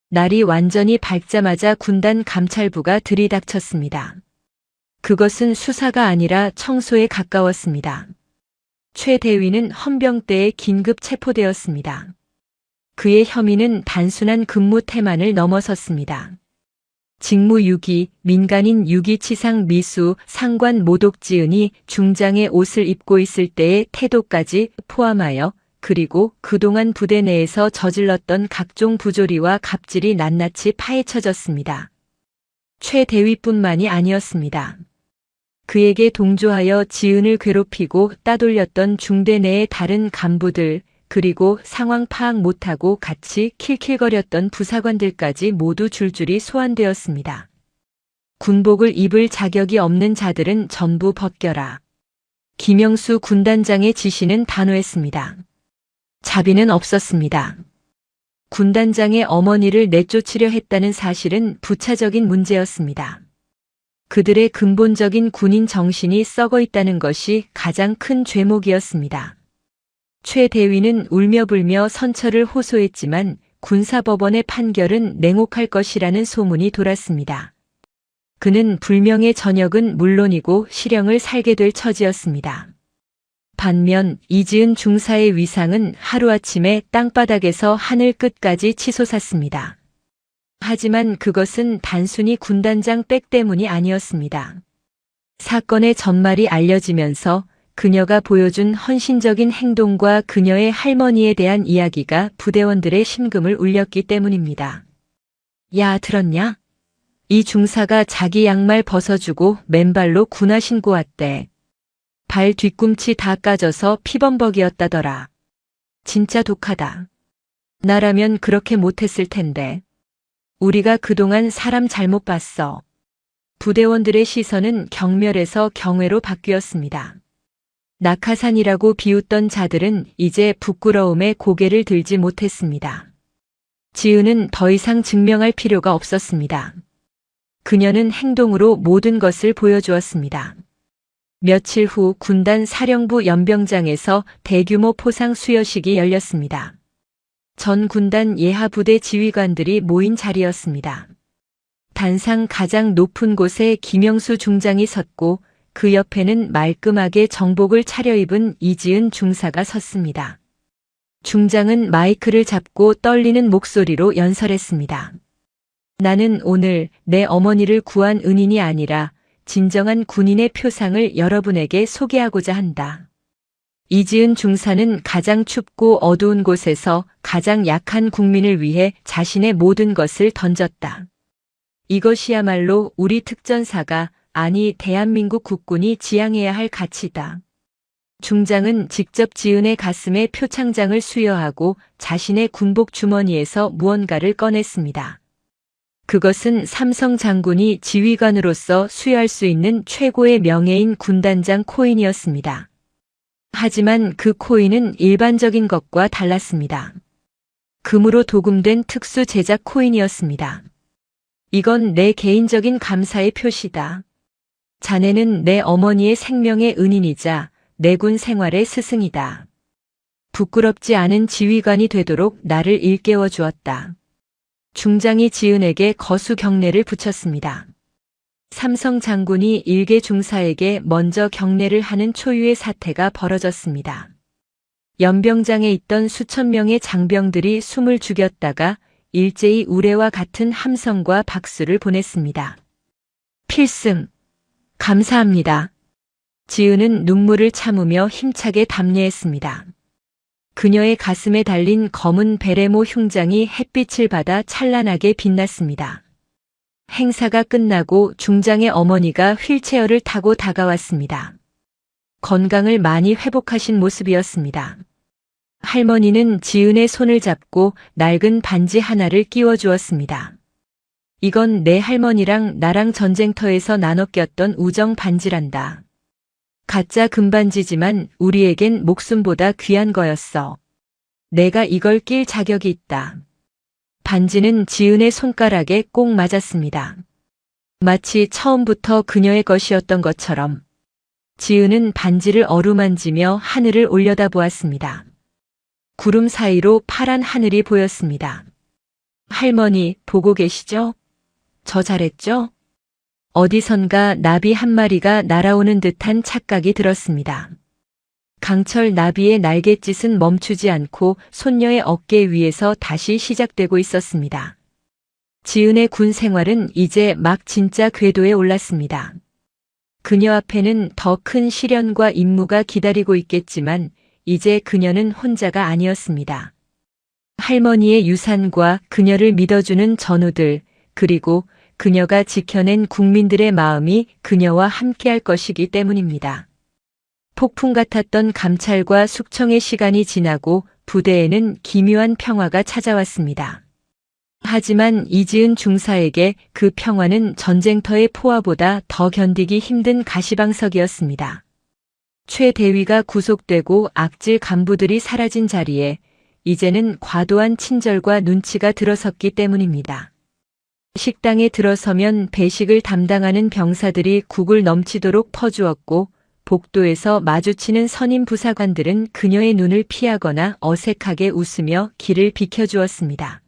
날이 완전히 밝자마자 군단 감찰부가 들이닥쳤습니다. 그것은 수사가 아니라 청소에 가까웠습니다. 최 대위는 헌병대에 긴급 체포되었습니다. 그의 혐의는 단순한 근무 태만을 넘어섰습니다. 직무유기, 민간인 유기치상 미수, 상관 모독지은이 중장의 옷을 입고 있을 때의 태도까지 포함하여 그리고 그동안 부대 내에서 저질렀던 각종 부조리와 갑질이 낱낱이 파헤쳐졌습니다. 최 대위뿐만이 아니었습니다. 그에게 동조하여 지은을 괴롭히고 따돌렸던 중대 내의 다른 간부들, 그리고 상황 파악 못하고 같이 킬킬거렸던 부사관들까지 모두 줄줄이 소환되었습니다. 군복을 입을 자격이 없는 자들은 전부 벗겨라. 김영수 군단장의 지시는 단호했습니다. 자비는 없었습니다. 군단장의 어머니를 내쫓으려 했다는 사실은 부차적인 문제였습니다. 그들의 근본적인 군인 정신이 썩어 있다는 것이 가장 큰 죄목이었습니다. 최 대위는 울며불며 선처를 호소했지만 군사법원의 판결은 냉혹할 것이라는 소문이 돌았습니다. 그는 불명의 전역은 물론이고 실형을 살게 될 처지였습니다. 반면 이지은 중사의 위상은 하루아침에 땅바닥에서 하늘 끝까지 치솟았습니다. 하지만 그것은 단순히 군단장 백 때문이 아니었습니다. 사건의 전말이 알려지면서 그녀가 보여준 헌신적인 행동과 그녀의 할머니에 대한 이야기가 부대원들의 심금을 울렸기 때문입니다. 야, 들었냐? 이 중사가 자기 양말 벗어주고 맨발로 군화 신고 왔대. 발 뒤꿈치 다 까져서 피범벅이었다더라. 진짜 독하다. 나라면 그렇게 못했을 텐데. 우리가 그동안 사람 잘못 봤어. 부대원들의 시선은 경멸에서 경외로 바뀌었습니다. 낙하산이라고 비웃던 자들은 이제 부끄러움에 고개를 들지 못했습니다. 지은은 더 이상 증명할 필요가 없었습니다. 그녀는 행동으로 모든 것을 보여주었습니다. 며칠 후 군단 사령부 연병장에서 대규모 포상 수여식이 열렸습니다. 전 군단 예하부대 지휘관들이 모인 자리였습니다. 단상 가장 높은 곳에 김영수 중장이 섰고 그 옆에는 말끔하게 정복을 차려입은 이지은 중사가 섰습니다. 중장은 마이크를 잡고 떨리는 목소리로 연설했습니다. 나는 오늘 내 어머니를 구한 은인이 아니라 진정한 군인의 표상을 여러분에게 소개하고자 한다. 이지은 중사는 가장 춥고 어두운 곳에서 가장 약한 국민을 위해 자신의 모든 것을 던졌다. 이것이야말로 우리 특전사가 아니 대한민국 국군이 지향해야 할 가치다. 중장은 직접 지은의 가슴에 표창장을 수여하고 자신의 군복 주머니에서 무언가를 꺼냈습니다. 그것은 삼성 장군이 지휘관으로서 수여할 수 있는 최고의 명예인 군단장 코인이었습니다. 하지만 그 코인은 일반적인 것과 달랐습니다. 금으로 도금된 특수 제작 코인이었습니다. 이건 내 개인적인 감사의 표시다. 자네는 내 어머니의 생명의 은인이자 내군 생활의 스승이다. 부끄럽지 않은 지휘관이 되도록 나를 일깨워 주었다. 중장이 지은에게 거수 경례를 붙였습니다. 삼성 장군이 일개 중사에게 먼저 경례를 하는 초유의 사태가 벌어졌습니다. 연병장에 있던 수천 명의 장병들이 숨을 죽였다가 일제히 우레와 같은 함성과 박수를 보냈습니다. 필승! 감사합니다. 지은은 눈물을 참으며 힘차게 답례했습니다. 그녀의 가슴에 달린 검은 베레모 흉장이 햇빛을 받아 찬란하게 빛났습니다. 행사가 끝나고 중장의 어머니가 휠체어를 타고 다가왔습니다. 건강을 많이 회복하신 모습이었습니다. 할머니는 지은의 손을 잡고 낡은 반지 하나를 끼워주었습니다. 이건 내 할머니랑 나랑 전쟁터에서 나눠 꼈던 우정 반지란다. 가짜 금반지지만 우리에겐 목숨보다 귀한 거였어. 내가 이걸 낄 자격이 있다. 반지는 지은의 손가락에 꼭 맞았습니다. 마치 처음부터 그녀의 것이었던 것처럼 지은은 반지를 어루만지며 하늘을 올려다보았습니다. 구름 사이로 파란 하늘이 보였습니다. 할머니, 보고 계시죠? 저 잘했죠? 어디선가 나비 한 마리가 날아오는 듯한 착각이 들었습니다. 강철 나비의 날갯짓은 멈추지 않고 손녀의 어깨 위에서 다시 시작되고 있었습니다. 지은의 군 생활은 이제 막 진짜 궤도에 올랐습니다. 그녀 앞에는 더 큰 시련과 임무가 기다리고 있겠지만 이제 그녀는 혼자가 아니었습니다. 할머니의 유산과 그녀를 믿어주는 전우들, 그리고 그녀가 지켜낸 국민들의 마음이 그녀와 함께할 것이기 때문입니다. 폭풍 같았던 감찰과 숙청의 시간이 지나고 부대에는 기묘한 평화가 찾아왔습니다. 하지만 이지은 중사에게 그 평화는 전쟁터의 포화보다 더 견디기 힘든 가시방석이었습니다. 최 대위가 구속되고 악질 간부들이 사라진 자리에 이제는 과도한 친절과 눈치가 들어섰기 때문입니다. 식당에 들어서면 배식을 담당하는 병사들이 국을 넘치도록 퍼주었고 복도에서 마주치는 선임 부사관들은 그녀의 눈을 피하거나 어색하게 웃으며 길을 비켜주었습니다.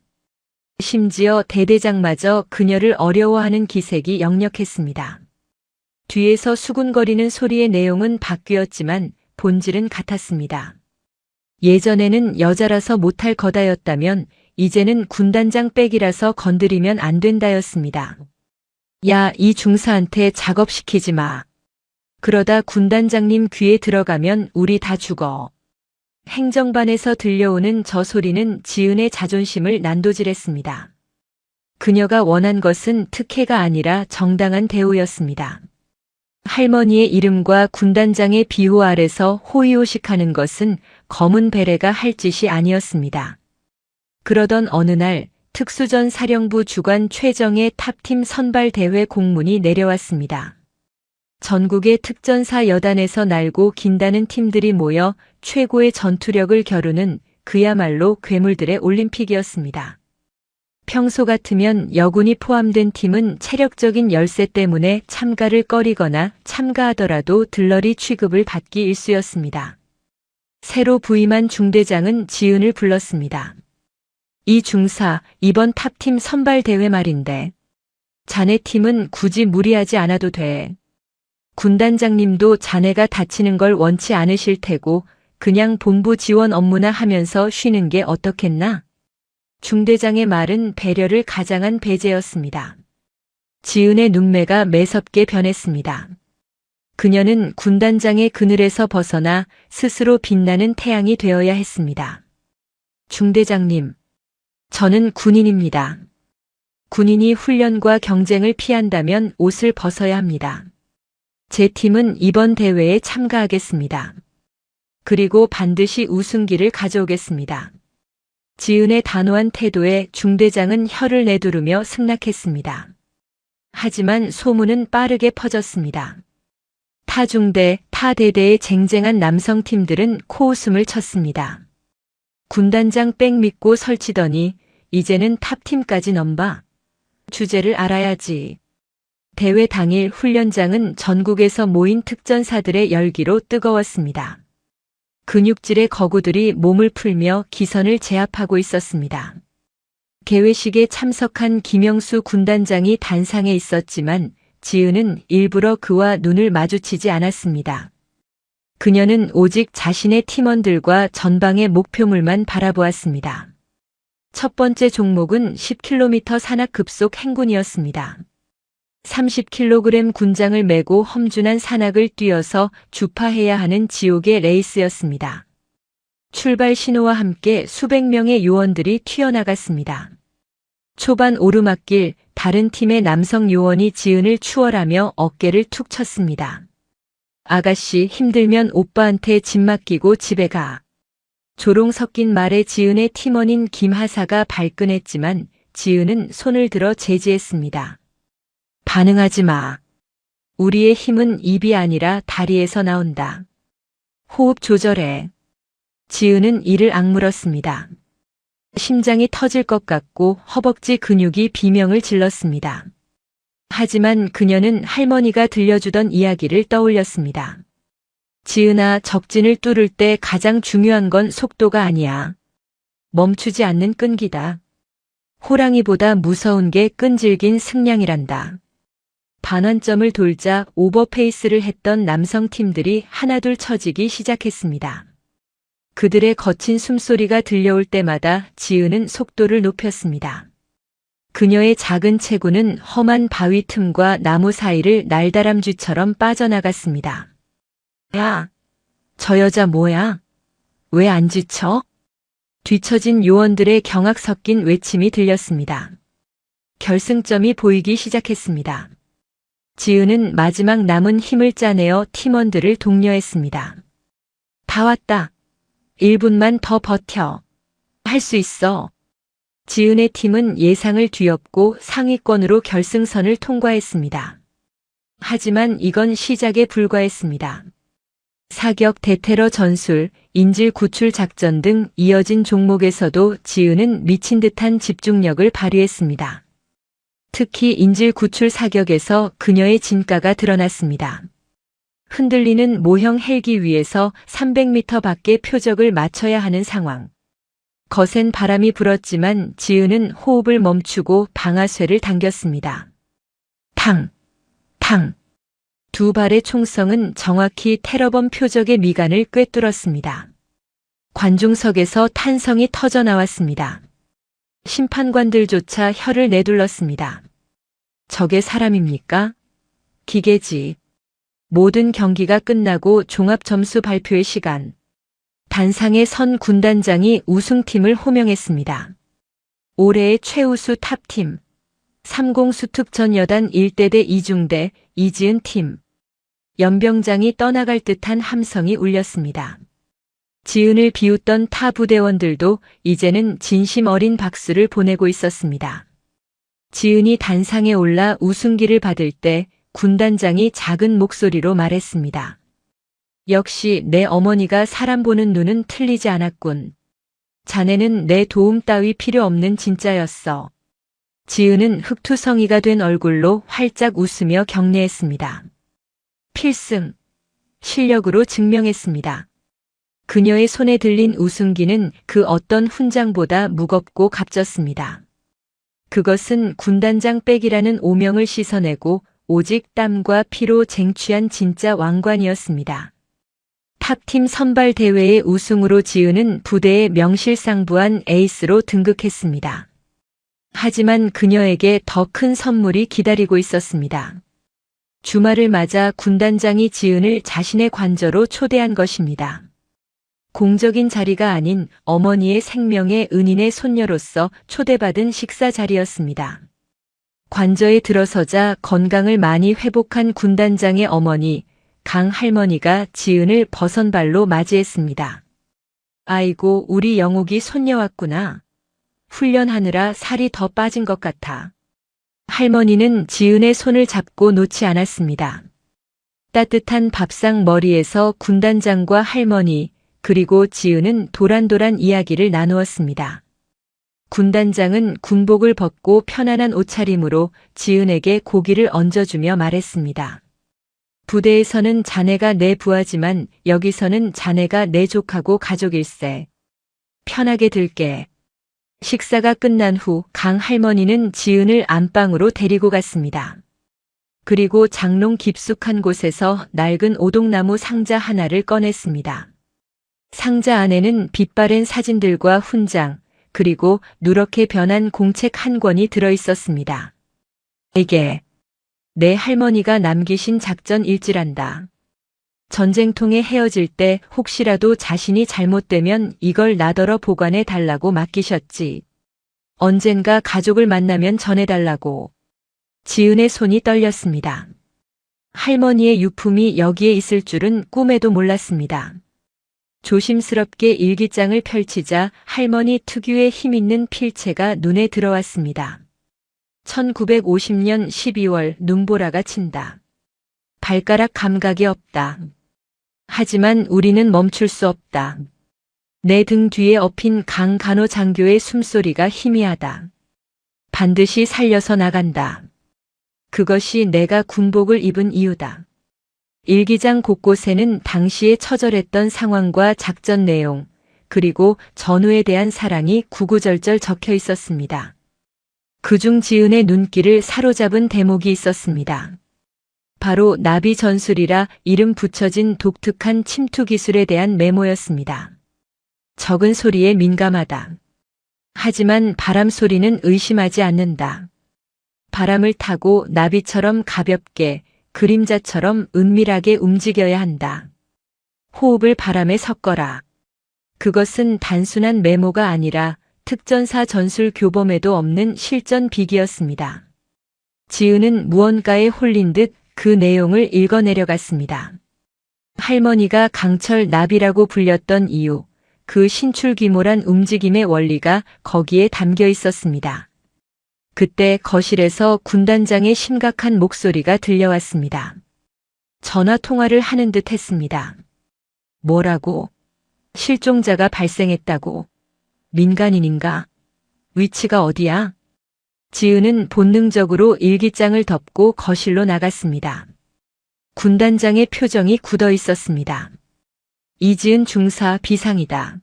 심지어 대대장마저 그녀를 어려워하는 기색이 역력했습니다. 뒤에서 수군거리는 소리의 내용은 바뀌었지만 본질은 같았습니다. 예전에는 여자라서 못할 거다였다면 이제는 군단장 백이라서 건드리면 안 된다였습니다. 야, 이 중사한테 작업시키지 마. 그러다 군단장님 귀에 들어가면 우리 다 죽어. 행정반에서 들려오는 저 소리는 지은의 자존심을 난도질했습니다. 그녀가 원한 것은 특혜가 아니라 정당한 대우였습니다. 할머니의 이름과 군단장의 비호 아래서 호의호식하는 것은 검은 베레가 할 짓이 아니었습니다. 그러던 어느 날 특수전 사령부 주관 최정의 탑팀 선발대회 공문이 내려왔습니다. 전국의 특전사 여단에서 날고 긴다는 팀들이 모여 최고의 전투력을 겨루는 그야말로 괴물들의 올림픽이었습니다. 평소 같으면 여군이 포함된 팀은 체력적인 열세 때문에 참가를 꺼리거나 참가하더라도 들러리 취급을 받기 일쑤였습니다. 새로 부임한 중대장은 지은을 불렀습니다. 이 중사, 이번 탑팀 선발대회 말인데 자네 팀은 굳이 무리하지 않아도 돼. 군단장님도 자네가 다치는 걸 원치 않으실 테고 그냥 본부 지원 업무나 하면서 쉬는 게 어떻겠나? 중대장의 말은 배려를 가장한 배제였습니다. 지은의 눈매가 매섭게 변했습니다. 그녀는 군단장의 그늘에서 벗어나 스스로 빛나는 태양이 되어야 했습니다. 중대장님, 저는 군인입니다. 군인이 훈련과 경쟁을 피한다면 옷을 벗어야 합니다. 제 팀은 이번 대회에 참가하겠습니다. 그리고 반드시 우승기를 가져오겠습니다. 지은의 단호한 태도에 중대장은 혀를 내두르며 승낙했습니다. 하지만 소문은 빠르게 퍼졌습니다. 타 중대, 타 대대의 쟁쟁한 남성팀들은 코웃음을 쳤습니다. 군단장 백 믿고 설치더니 이제는 탑팀까지 넘봐. 주제를 알아야지. 대회 당일 훈련장은 전국에서 모인 특전사들의 열기로 뜨거웠습니다. 근육질의 거구들이 몸을 풀며 기선을 제압하고 있었습니다. 개회식에 참석한 김영수 군단장이 단상에 있었지만 지은은 일부러 그와 눈을 마주치지 않았습니다. 그녀는 오직 자신의 팀원들과 전방의 목표물만 바라보았습니다. 첫 번째 종목은 10km 산악급속 행군이었습니다. 30kg 군장을 메고 험준한 산악을 뛰어서 주파해야 하는 지옥의 레이스였습니다. 출발 신호와 함께 수백 명의 요원들이 튀어나갔습니다. 초반 오르막길, 다른 팀의 남성 요원이 지은을 추월하며 어깨를 툭 쳤습니다. 아가씨, 힘들면 오빠한테 짐 맡기고 집에 가. 조롱 섞인 말에 지은의 팀원인 김하사가 발끈했지만 지은은 손을 들어 제지했습니다. 반응하지 마. 우리의 힘은 입이 아니라 다리에서 나온다. 호흡 조절해. 지은은 이를 악물었습니다. 심장이 터질 것 같고 허벅지 근육이 비명을 질렀습니다. 하지만 그녀는 할머니가 들려주던 이야기를 떠올렸습니다. 지은아, 적진을 뚫을 때 가장 중요한 건 속도가 아니야. 멈추지 않는 끈기다. 호랑이보다 무서운 게 끈질긴 승량이란다. 반환점을 돌자 오버페이스를 했던 남성팀들이 하나둘 처지기 시작했습니다. 그들의 거친 숨소리가 들려올 때마다 지은은 속도를 높였습니다. 그녀의 작은 체구는 험한 바위 틈과 나무 사이를 날다람쥐처럼 빠져나갔습니다. 야, 저 여자 뭐야? 왜 안 지쳐? 뒤처진 요원들의 경악 섞인 외침이 들렸습니다. 결승점이 보이기 시작했습니다. 지은은 마지막 남은 힘을 짜내어 팀원들을 독려했습니다. 다 왔다. 1분만 더 버텨. 할 수 있어. 지은의 팀은 예상을 뒤엎고 상위권으로 결승선을 통과했습니다. 하지만 이건 시작에 불과했습니다. 사격, 대테러 전술, 인질 구출 작전 등 이어진 종목에서도 지은은 미친 듯한 집중력을 발휘했습니다. 특히 인질 구출 사격에서 그녀의 진가가 드러났습니다. 흔들리는 모형 헬기 위에서 300m 밖의 표적을 맞춰야 하는 상황. 거센 바람이 불었지만 지은은 호흡을 멈추고 방아쇠를 당겼습니다. 탕! 탕! 두 발의 총성은 정확히 테러범 표적의 미간을 꿰뚫었습니다. 관중석에서 탄성이 터져 나왔습니다. 심판관들조차 혀를 내둘렀습니다. 저게 사람입니까? 기계지. 모든 경기가 끝나고 종합 점수 발표의 시간. 단상에 선 군단장이 우승팀을 호명했습니다. 올해의 최우수 탑팀. 30 수특전 여단 1대대 이중대 이지은 팀. 연병장이 떠나갈 듯한 함성이 울렸습니다. 지은을 비웃던 타 부대원들도 이제는 진심 어린 박수를 보내고 있었습니다. 지은이 단상에 올라 우승기를 받을 때 군단장이 작은 목소리로 말했습니다. 역시 내 어머니가 사람 보는 눈은 틀리지 않았군. 자네는 내 도움 따위 필요 없는 진짜였어. 지은은 흑투성이가 된 얼굴로 활짝 웃으며 격려했습니다. 필승. 실력으로 증명했습니다. 그녀의 손에 들린 우승기는 그 어떤 훈장보다 무겁고 값졌습니다. 그것은 군단장 백이라는 오명을 씻어내고 오직 땀과 피로 쟁취한 진짜 왕관이었습니다. 탑팀 선발 대회의 우승으로 지은은 부대의 명실상부한 에이스로 등극했습니다. 하지만 그녀에게 더 큰 선물이 기다리고 있었습니다. 주말을 맞아 군단장이 지은을 자신의 관저로 초대한 것입니다. 공적인 자리가 아닌 어머니의 생명의 은인의 손녀로서 초대받은 식사 자리였습니다. 관저에 들어서자 건강을 많이 회복한 군단장의 어머니, 강 할머니가 지은을 버선발로 맞이했습니다. 아이고, 우리 영옥이 손녀 왔구나. 훈련하느라 살이 더 빠진 것 같아. 할머니는 지은의 손을 잡고 놓지 않았습니다. 따뜻한 밥상 머리에서 군단장과 할머니, 그리고 지은은 도란도란 이야기를 나누었습니다. 군단장은 군복을 벗고 편안한 옷차림으로 지은에게 고기를 얹어주며 말했습니다. 부대에서는 자네가 내 부하지만 여기서는 자네가 내 족하고 가족일세. 편하게 들게. 식사가 끝난 후 강 할머니는 지은을 안방으로 데리고 갔습니다. 그리고 장롱 깊숙한 곳에서 낡은 오동나무 상자 하나를 꺼냈습니다. 상자 안에는 빛바랜 사진들과 훈장, 그리고 누렇게 변한 공책 한 권이 들어 있었습니다. 이게 내 할머니가 남기신 작전 일지란다. 전쟁통에 헤어질 때 혹시라도 자신이 잘못되면 이걸 나더러 보관해 달라고 맡기셨지. 언젠가 가족을 만나면 전해달라고. 지은의 손이 떨렸습니다. 할머니의 유품이 여기에 있을 줄은 꿈에도 몰랐습니다. 조심스럽게 일기장을 펼치자 할머니 특유의 힘있는 필체가 눈에 들어왔습니다. 1950년 12월 눈보라가 친다. 발가락 감각이 없다. 하지만 우리는 멈출 수 없다. 내 등 뒤에 엎인 강 간호장교의 숨소리가 희미하다. 반드시 살려서 나간다. 그것이 내가 군복을 입은 이유다. 일기장 곳곳에는 당시에 처절했던 상황과 작전 내용, 그리고 전우에 대한 사랑이 구구절절 적혀 있었습니다. 그중 지은의 눈길을 사로잡은 대목이 있었습니다. 바로 나비 전술이라 이름 붙여진 독특한 침투 기술에 대한 메모였습니다. 적은 소리에 민감하다. 하지만 바람 소리는 의심하지 않는다. 바람을 타고 나비처럼 가볍게, 그림자처럼 은밀하게 움직여야 한다. 호흡을 바람에 섞어라. 그것은 단순한 메모가 아니라 특전사 전술 교범에도 없는 실전 비기였습니다. 지은은 무언가에 홀린 듯 그 내용을 읽어내려갔습니다. 할머니가 강철 나비라고 불렸던 이유, 그 신출귀몰한 움직임의 원리가 거기에 담겨 있었습니다. 그때 거실에서 군단장의 심각한 목소리가 들려왔습니다. 전화 통화를 하는 듯 했습니다. 뭐라고? 실종자가 발생했다고. 민간인인가? 위치가 어디야? 지은은 본능적으로 일기장을 덮고 거실로 나갔습니다. 군단장의 표정이 굳어 있었습니다. 이지은 중사 비상이다.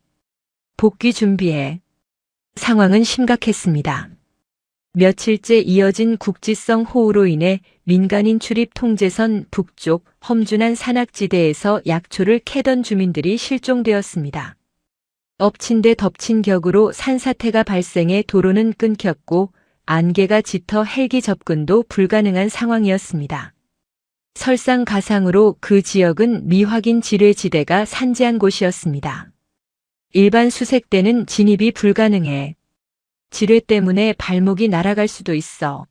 복귀 준비해. 상황은 심각했습니다. 며칠째 이어진 국지성 호우로 인해 민간인 출입 통제선 북쪽 험준한 산악지대에서 약초를 캐던 주민들이 실종되었습니다. 엎친 데 덮친 격으로 산사태가 발생해 도로는 끊겼고 안개가 짙어 헬기 접근도 불가능한 상황이었습니다. 설상가상으로 그 지역은 미확인 지뢰지대가 산재한 곳이었습니다. 일반 수색대는 진입이 불가능해. 지뢰 때문에 발목이 날아갈 수도 있어.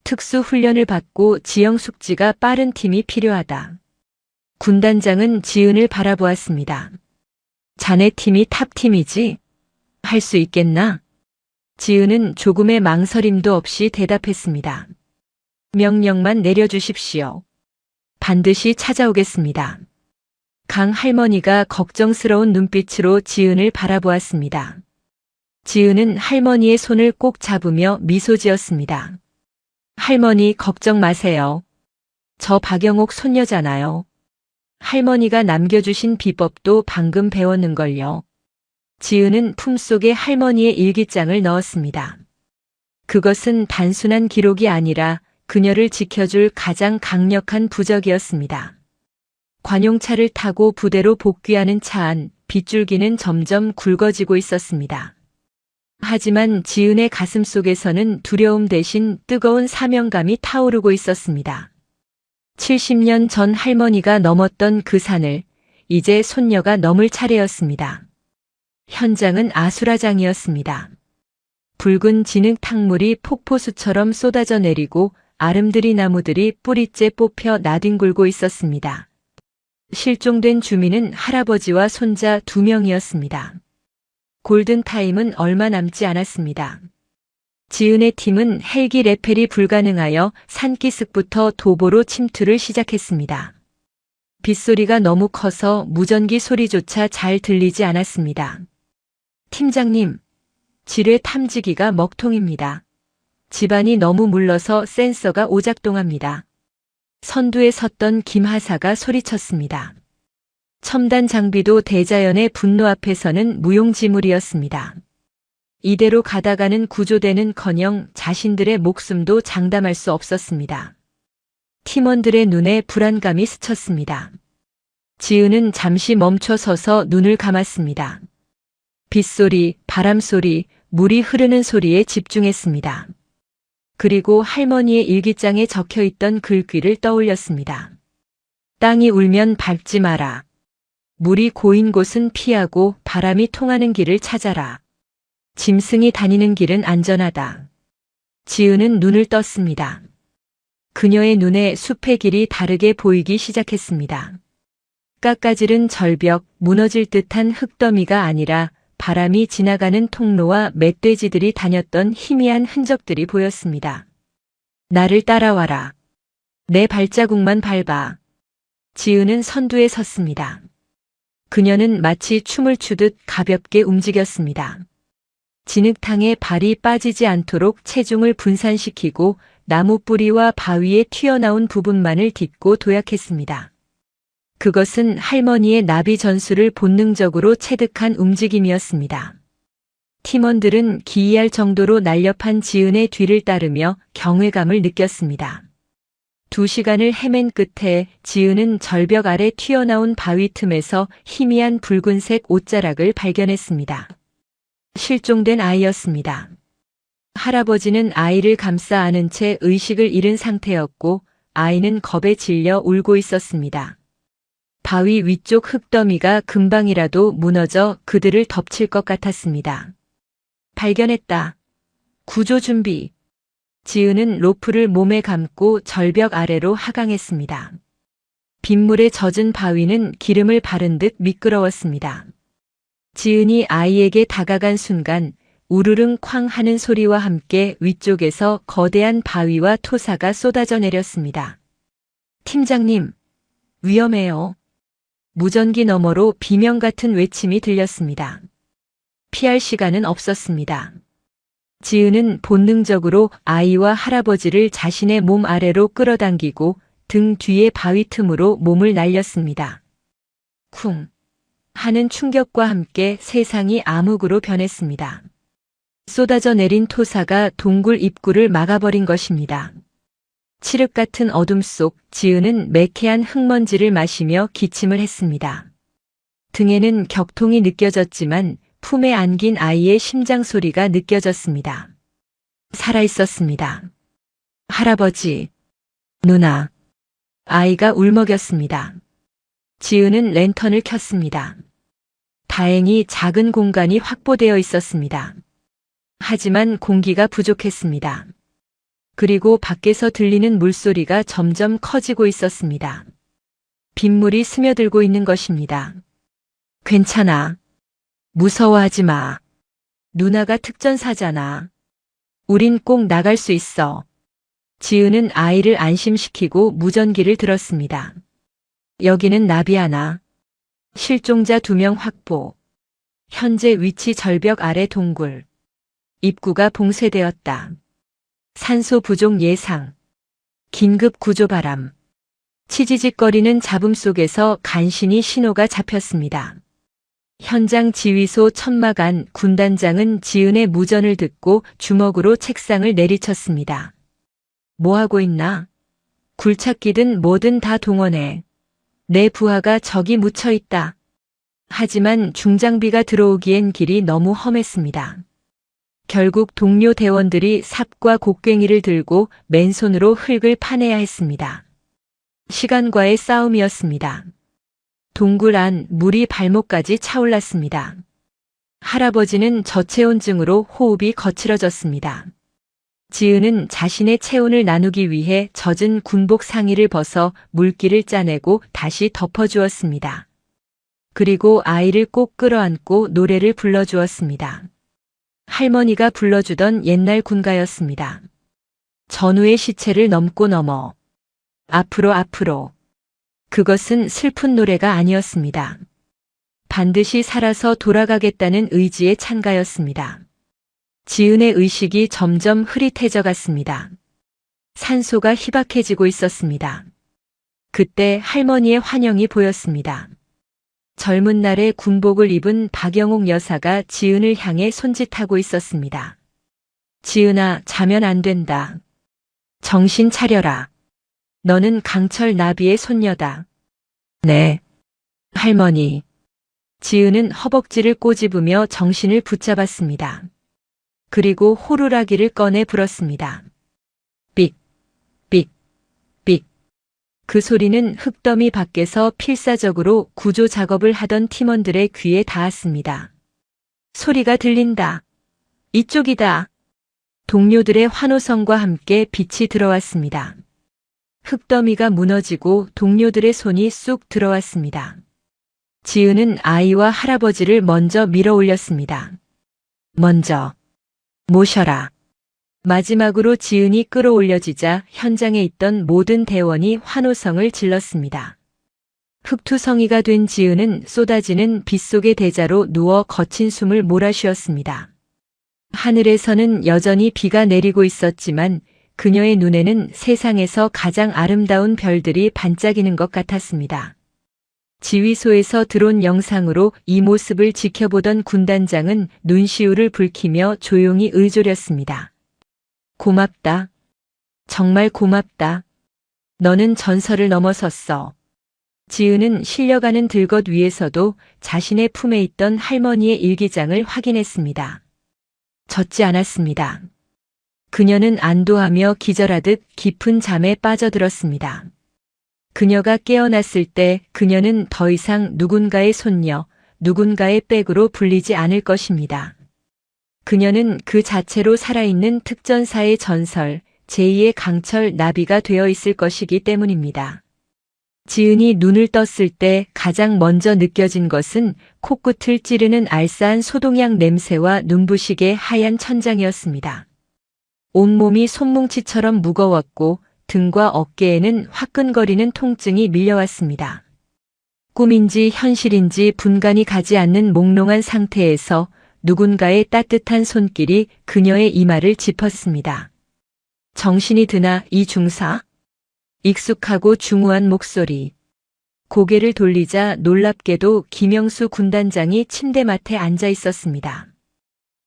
특수 훈련을 받고 지형 숙지가 빠른 팀이 필요하다. 군단장은 지은을 바라보았습니다. 자네 팀이 탑팀이지? 할 수 있겠나? 지은은 조금의 망설임도 없이 대답했습니다. 명령만 내려주십시오. 반드시 찾아오겠습니다. 강 할머니가 걱정스러운 눈빛으로 지은을 바라보았습니다. 지은은 할머니의 손을 꼭 잡으며 미소 지었습니다. 할머니 걱정 마세요. 저 박영옥 손녀잖아요. 할머니가 남겨주신 비법도 방금 배웠는걸요. 지은은 품속에 할머니의 일기장을 넣었습니다. 그것은 단순한 기록이 아니라 그녀를 지켜줄 가장 강력한 부적이었습니다. 관용차를 타고 부대로 복귀하는 차 안 빗줄기는 점점 굵어지고 있었습니다. 하지만 지은의 가슴 속에서는 두려움 대신 뜨거운 사명감이 타오르고 있었습니다. 70년 전 할머니가 넘었던 그 산을 이제 손녀가 넘을 차례였습니다. 현장은 아수라장이었습니다. 붉은 진흙 탕물이 폭포수처럼 쏟아져 내리고 아름드리 나무들이 뿌리째 뽑혀 나뒹굴고 있었습니다. 실종된 주민은 할아버지와 손자 2명이었습니다. 골든타임은 얼마 남지 않았습니다. 지은의 팀은 헬기 레펠이 불가능하여 산기슭부터 도보로 침투를 시작했습니다. 빗소리가 너무 커서 무전기 소리조차 잘 들리지 않았습니다. 팀장님, 지뢰 탐지기가 먹통입니다. 집안이 너무 물러서 센서가 오작동합니다. 선두에 섰던 김하사가 소리쳤습니다. 첨단 장비도 대자연의 분노 앞에서는 무용지물이었습니다. 이대로 가다가는 구조되는커녕 자신들의 목숨도 장담할 수 없었습니다. 팀원들의 눈에 불안감이 스쳤습니다. 지은은 잠시 멈춰 서서 눈을 감았습니다. 빗소리, 바람소리, 물이 흐르는 소리에 집중했습니다. 그리고 할머니의 일기장에 적혀있던 글귀를 떠올렸습니다. 땅이 울면 밟지 마라. 물이 고인 곳은 피하고 바람이 통하는 길을 찾아라. 짐승이 다니는 길은 안전하다. 지은은 눈을 떴습니다. 그녀의 눈에 숲의 길이 다르게 보이기 시작했습니다. 깎아지른 절벽, 무너질 듯한 흙더미가 아니라 바람이 지나가는 통로와 멧돼지들이 다녔던 희미한 흔적들이 보였습니다. 나를 따라와라. 내 발자국만 밟아. 지은은 선두에 섰습니다. 그녀는 마치 춤을 추듯 가볍게 움직였습니다. 진흙탕에 발이 빠지지 않도록 체중을 분산시키고 나무 뿌리와 바위에 튀어나온 부분만을 딛고 도약했습니다. 그것은 할머니의 나비 전술을 본능적으로 체득한 움직임이었습니다. 팀원들은 기이할 정도로 날렵한 지은의 뒤를 따르며 경외감을 느꼈습니다. 2시간을 헤맨 끝에 지은은 절벽 아래 튀어나온 바위 틈에서 희미한 붉은색 옷자락을 발견했습니다. 실종된 아이였습니다. 할아버지는 아이를 감싸 안은 채 의식을 잃은 상태였고 아이는 겁에 질려 울고 있었습니다. 바위 위쪽 흙더미가 금방이라도 무너져 그들을 덮칠 것 같았습니다. 발견했다. 구조 준비. 지은은 로프를 몸에 감고 절벽 아래로 하강했습니다. 빗물에 젖은 바위는 기름을 바른 듯 미끄러웠습니다. 지은이 아이에게 다가간 순간 우르릉 쾅 하는 소리와 함께 위쪽에서 거대한 바위와 토사가 쏟아져 내렸습니다. 팀장님, 위험해요. 무전기 너머로 비명 같은 외침이 들렸습니다. 피할 시간은 없었습니다. 지은은 본능적으로 아이와 할아버지를 자신의 몸 아래로 끌어당기고 등 뒤의 바위 틈으로 몸을 날렸습니다. 쿵 하는 충격과 함께 세상이 암흑으로 변했습니다. 쏟아져 내린 토사가 동굴 입구를 막아버린 것입니다. 칠흑 같은 어둠 속 지은은 매캐한 흙먼지를 마시며 기침을 했습니다. 등에는 격통이 느껴졌지만 품에 안긴 아이의 심장 소리가 느껴졌습니다. 살아있었습니다. 할아버지, 누나. 아이가 울먹였습니다. 지은은 랜턴을 켰습니다. 다행히 작은 공간이 확보되어 있었습니다. 하지만 공기가 부족했습니다. 그리고 밖에서 들리는 물소리가 점점 커지고 있었습니다. 빗물이 스며들고 있는 것입니다. 괜찮아. 무서워하지 마. 누나가 특전사잖아. 우린 꼭 나갈 수 있어. 지은은 아이를 안심시키고 무전기를 들었습니다. 여기는 나비아나. 실종자 2명 확보. 현재 위치 절벽 아래 동굴. 입구가 봉쇄되었다. 산소 부족 예상. 긴급 구조 바람. 치지직거리는 잡음 속에서 간신히 신호가 잡혔습니다. 현장 지휘소 천막안 군단장은 지은의 무전을 듣고 주먹으로 책상을 내리쳤습니다. 뭐하고 있나? 굴착기든 뭐든 다 동원해. 내 부하가 저기 묻혀 있다. 하지만 중장비가 들어오기엔 길이 너무 험했습니다. 결국 동료 대원들이 삽과 곡괭이를 들고 맨손으로 흙을 파내야 했습니다. 시간과의 싸움이었습니다. 동굴 안 물이 발목까지 차올랐습니다. 할아버지는 저체온증으로 호흡이 거칠어졌습니다. 지은은 자신의 체온을 나누기 위해 젖은 군복 상의를 벗어 물기를 짜내고 다시 덮어주었습니다. 그리고 아이를 꼭 끌어안고 노래를 불러주었습니다. 할머니가 불러주던 옛날 군가였습니다. 전우의 시체를 넘고 넘어. 앞으로 앞으로. 그것은 슬픈 노래가 아니었습니다. 반드시 살아서 돌아가겠다는 의지의 찬가였습니다. 지은의 의식이 점점 흐릿해져 갔습니다. 산소가 희박해지고 있었습니다. 그때 할머니의 환영이 보였습니다. 젊은 날에 군복을 입은 박영옥 여사가 지은을 향해 손짓하고 있었습니다. 지은아, 자면 안 된다. 정신 차려라. 너는 강철 나비의 손녀다. 네. 할머니. 지은은 허벅지를 꼬집으며 정신을 붙잡았습니다. 그리고 호루라기를 꺼내 불었습니다. 삑, 삑, 삑. 그 소리는 흙더미 밖에서 필사적으로 구조 작업을 하던 팀원들의 귀에 닿았습니다. 소리가 들린다. 이쪽이다. 동료들의 환호성과 함께 빛이 들어왔습니다. 흙더미가 무너지고 동료들의 손이 쑥 들어왔습니다. 지은은 아이와 할아버지를 먼저 밀어 올렸습니다. 먼저 모셔라. 마지막으로 지은이 끌어올려지자 현장에 있던 모든 대원이 환호성을 질렀습니다. 흙투성이가 된 지은은 쏟아지는 빗속의 대자로 누워 거친 숨을 몰아쉬었습니다. 하늘에서는 여전히 비가 내리고 있었지만 그녀의 눈에는 세상에서 가장 아름다운 별들이 반짝이는 것 같았습니다. 지휘소에서 들어온 영상으로 이 모습을 지켜보던 군단장은 눈시울을 붉히며 조용히 의졸였습니다. 고맙다. 정말 고맙다. 너는 전설을 넘어섰어. 지은은 실려가는 들것 위에서도 자신의 품에 있던 할머니의 일기장을 확인했습니다. 젖지 않았습니다. 그녀는 안도하며 기절하듯 깊은 잠에 빠져들었습니다. 그녀가 깨어났을 때 그녀는 더 이상 누군가의 손녀, 누군가의 백으로 불리지 않을 것입니다. 그녀는 그 자체로 살아있는 특전사의 전설, 제2의 강철 나비가 되어 있을 것이기 때문입니다. 지은이 눈을 떴을 때 가장 먼저 느껴진 것은 코끝을 찌르는 알싸한 소독약 냄새와 눈부시게 하얀 천장이었습니다. 온몸이 손뭉치처럼 무거웠고 등과 어깨에는 화끈거리는 통증이 밀려왔습니다. 꿈인지 현실인지 분간이 가지 않는 몽롱한 상태에서 누군가의 따뜻한 손길이 그녀의 이마를 짚었습니다. 정신이 드나 이 중사? 익숙하고 중후한 목소리. 고개를 돌리자 놀랍게도 김영수 군단장이 침대맡에 앉아 있었습니다.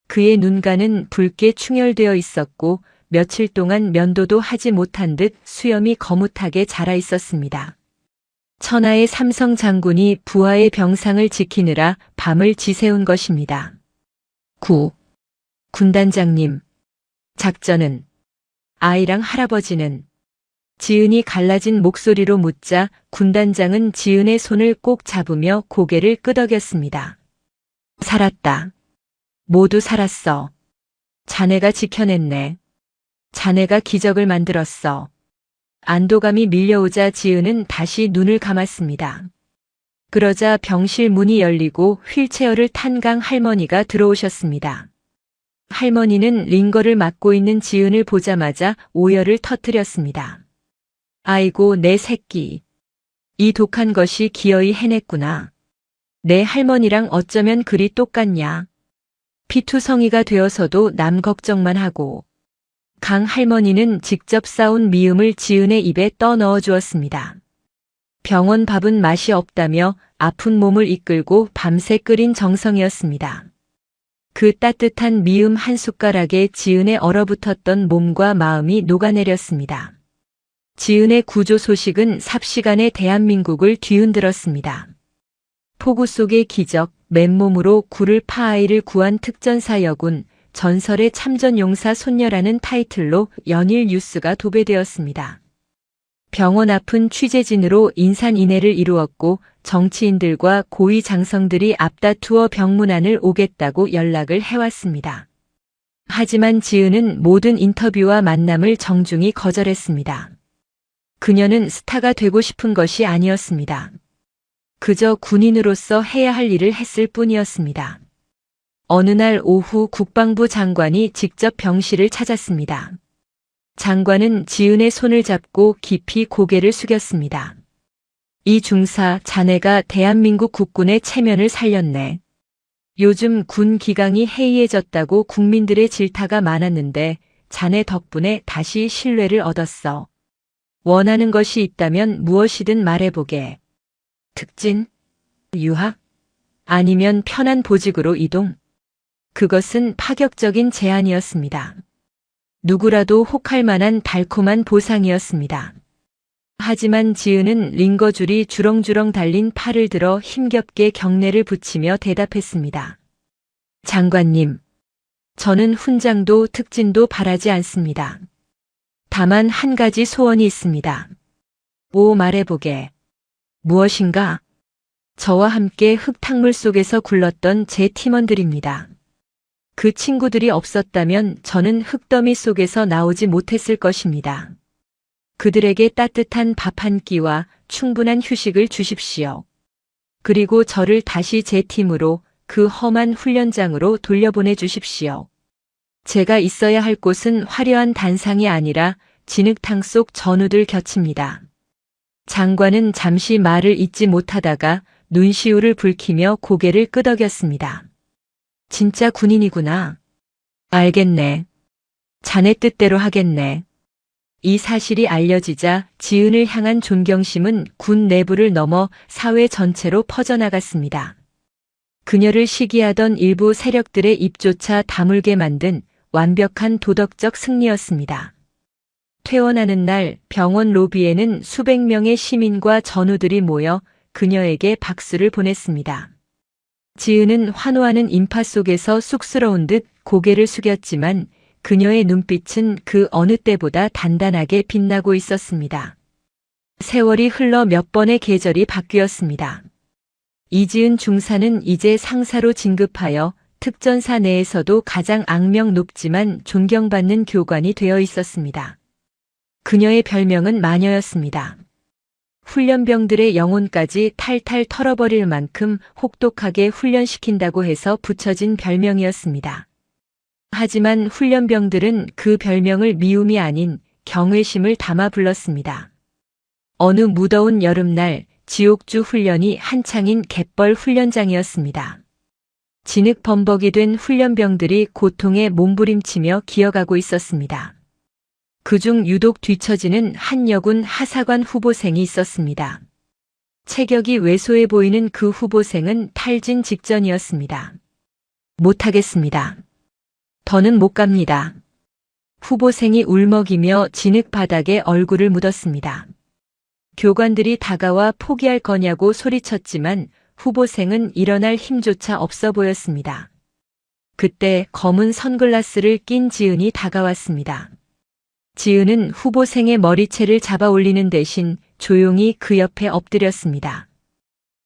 그의 눈가는 붉게 충혈되어 있었고 며칠 동안 면도도 하지 못한 듯 수염이 거뭇하게 자라 있었습니다. 천하의 삼성 장군이 부하의 병상을 지키느라 밤을 지새운 것입니다. 군단장님. 작전은? 아이랑 할아버지는? 지은이 갈라진 목소리로 묻자 군단장은 지은의 손을 꼭 잡으며 고개를 끄덕였습니다. 살았다. 모두 살았어. 자네가 지켜냈네. 자네가 기적을 만들었어. 안도감이 밀려오자 지은은 다시 눈을 감았습니다. 그러자 병실 문이 열리고 휠체어를 탄 강 할머니가 들어오셨습니다. 할머니는 링거를 맡고 있는 지은을 보자마자 오열을 터뜨렸습니다. 아이고 내 새끼. 이 독한 것이 기어이 해냈구나. 내 할머니랑 어쩌면 그리 똑같냐. 피투성이가 되어서도 남 걱정만 하고. 강 할머니는 직접 싸운 미음을 지은의 입에 떠넣어 주었습니다. 병원 밥은 맛이 없다며 아픈 몸을 이끌고 밤새 끓인 정성이었습니다. 그 따뜻한 미음 한 숟가락에 지은의 얼어붙었던 몸과 마음이 녹아내렸습니다. 지은의 구조 소식은 삽시간에 대한민국을 뒤흔들었습니다. 폭우 속의 기적, 맨몸으로 굴을 파 아이를 구한 특전사 여군, 전설의 참전용사 손녀라는 타이틀로 연일 뉴스가 도배되었습니다. 병원 앞은 취재진으로 인산인해를 이루었고 정치인들과 고위 장성들이 앞다투어 병문안을 오겠다고 연락을 해왔습니다. 하지만 지은은 모든 인터뷰와 만남을 정중히 거절했습니다. 그녀는 스타가 되고 싶은 것이 아니었습니다. 그저 군인으로서 해야 할 일을 했을 뿐이었습니다. 어느 날 오후 국방부 장관이 직접 병실을 찾았습니다. 장관은 지은의 손을 잡고 깊이 고개를 숙였습니다. 이 중사, 자네가 대한민국 국군의 체면을 살렸네. 요즘 군 기강이 해이해졌다고 국민들의 질타가 많았는데 자네 덕분에 다시 신뢰를 얻었어. 원하는 것이 있다면 무엇이든 말해보게. 특진? 유학? 아니면 편한 보직으로 이동? 그것은 파격적인 제안이었습니다. 누구라도 혹할 만한 달콤한 보상이었습니다. 하지만 지은은 링거줄이 주렁주렁 달린 팔을 들어 힘겹게 경례를 붙이며 대답했습니다. 장관님, 저는 훈장도 특진도 바라지 않습니다. 다만 한 가지 소원이 있습니다. 오, 말해보게. 무엇인가? 저와 함께 흙탕물 속에서 굴렀던 제 팀원들입니다. 그 친구들이 없었다면 저는 흙더미 속에서 나오지 못했을 것입니다. 그들에게 따뜻한 밥 한 끼와 충분한 휴식을 주십시오. 그리고 저를 다시 제 팀으로 그 험한 훈련장으로 돌려보내 주십시오. 제가 있어야 할 곳은 화려한 단상이 아니라 진흙탕 속 전우들 곁입니다. 장관은 잠시 말을 잇지 못하다가 눈시울을 붉히며 고개를 끄덕였습니다. 진짜 군인이구나. 알겠네. 자네 뜻대로 하겠네. 이 사실이 알려지자 지은을 향한 존경심은 군 내부를 넘어 사회 전체로 퍼져나갔습니다. 그녀를 시기하던 일부 세력들의 입조차 다물게 만든 완벽한 도덕적 승리였습니다. 퇴원하는 날 병원 로비에는 수백 명의 시민과 전우들이 모여 그녀에게 박수를 보냈습니다. 지은은 환호하는 인파 속에서 쑥스러운 듯 고개를 숙였지만 그녀의 눈빛은 그 어느 때보다 단단하게 빛나고 있었습니다. 세월이 흘러 몇 번의 계절이 바뀌었습니다. 이지은 중사는 이제 상사로 진급하여 특전사 내에서도 가장 악명 높지만 존경받는 교관이 되어 있었습니다. 그녀의 별명은 마녀였습니다. 훈련병들의 영혼까지 탈탈 털어버릴 만큼 혹독하게 훈련시킨다고 해서 붙여진 별명이었습니다. 하지만 훈련병들은 그 별명을 미움이 아닌 경외심을 담아 불렀습니다. 어느 무더운 여름날 지옥주 훈련이 한창인 갯벌 훈련장이었습니다. 진흙 범벅이 된 훈련병들이 고통에 몸부림치며 기어가고 있었습니다. 그중 유독 뒤처지는 한 여군 하사관 후보생이 있었습니다. 체격이 왜소해 보이는 그 후보생은 탈진 직전이었습니다. 못하겠습니다. 더는 못 갑니다. 후보생이 울먹이며 진흙 바닥에 얼굴을 묻었습니다. 교관들이 다가와 포기할 거냐고 소리쳤지만 후보생은 일어날 힘조차 없어 보였습니다. 그때 검은 선글라스를 낀 지은이 다가왔습니다. 지은은 후보생의 머리채를 잡아 올리는 대신 조용히 그 옆에 엎드렸습니다.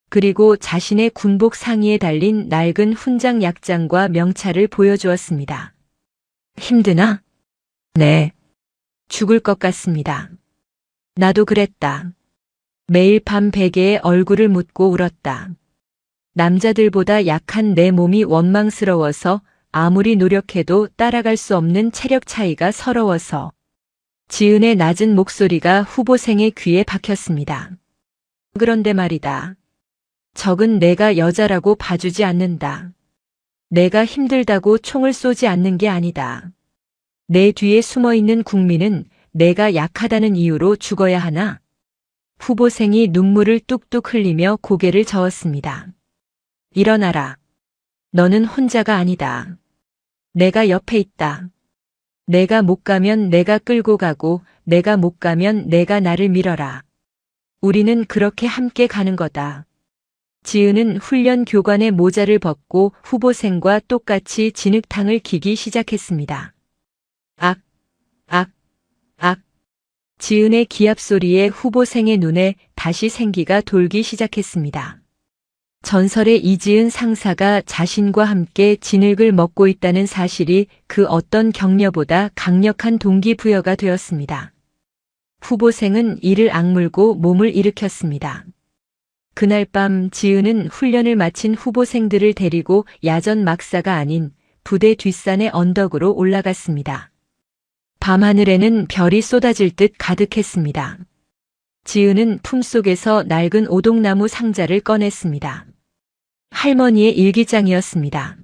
그리고 자신의 군복 상의에 달린 낡은 훈장 약장과 명찰을 보여주었습니다. 힘드나? 네. 죽을 것 같습니다. 나도 그랬다. 매일 밤 베개에 얼굴을 묻고 울었다. 남자들보다 약한 내 몸이 원망스러워서 아무리 노력해도 따라갈 수 없는 체력 차이가 서러워서. 지은의 낮은 목소리가 후보생의 귀에 박혔습니다. 그런데 말이다. 적은 내가 여자라고 봐주지 않는다. 내가 힘들다고 총을 쏘지 않는 게 아니다. 내 뒤에 숨어있는 국민은 내가 약하다는 이유로 죽어야 하나? 후보생이 눈물을 뚝뚝 흘리며 고개를 저었습니다. 일어나라. 너는 혼자가 아니다. 내가 옆에 있다. 내가 못 가면 내가 끌고 가고 내가 못 가면 내가 나를 밀어라. 우리는 그렇게 함께 가는 거다. 지은은 훈련 교관의 모자를 벗고 후보생과 똑같이 진흙탕을 기기 시작했습니다. 악, 악, 악. 지은의 기합 소리에 후보생의 눈에 다시 생기가 돌기 시작했습니다. 전설의 이지은 상사가 자신과 함께 진흙을 먹고 있다는 사실이 그 어떤 격려보다 강력한 동기부여가 되었습니다. 후보생은 이를 악물고 몸을 일으켰습니다. 그날 밤 지은은 훈련을 마친 후보생들을 데리고 야전 막사가 아닌 부대 뒷산의 언덕으로 올라갔습니다. 밤하늘에는 별이 쏟아질 듯 가득했습니다. 지은은 품속에서 낡은 오동나무 상자를 꺼냈습니다. 할머니의 일기장이었습니다.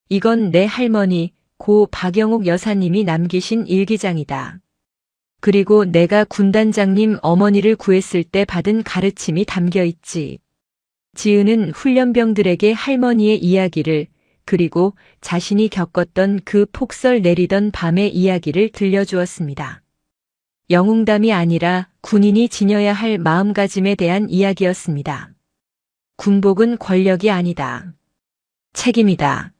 이건 내 할머니 고 박영옥 여사님이 남기신 일기장이다. 그리고 내가 군단장님 어머니를 구했을 때 받은 가르침이 담겨 있지. 지은은 훈련병들에게 할머니의 이야기를, 그리고 자신이 겪었던 그 폭설 내리던 밤의 이야기를 들려주었습니다. 영웅담이 아니라 군인이 지녀야 할 마음가짐에 대한 이야기였습니다. 군복은 권력이 아니다. 책임이다.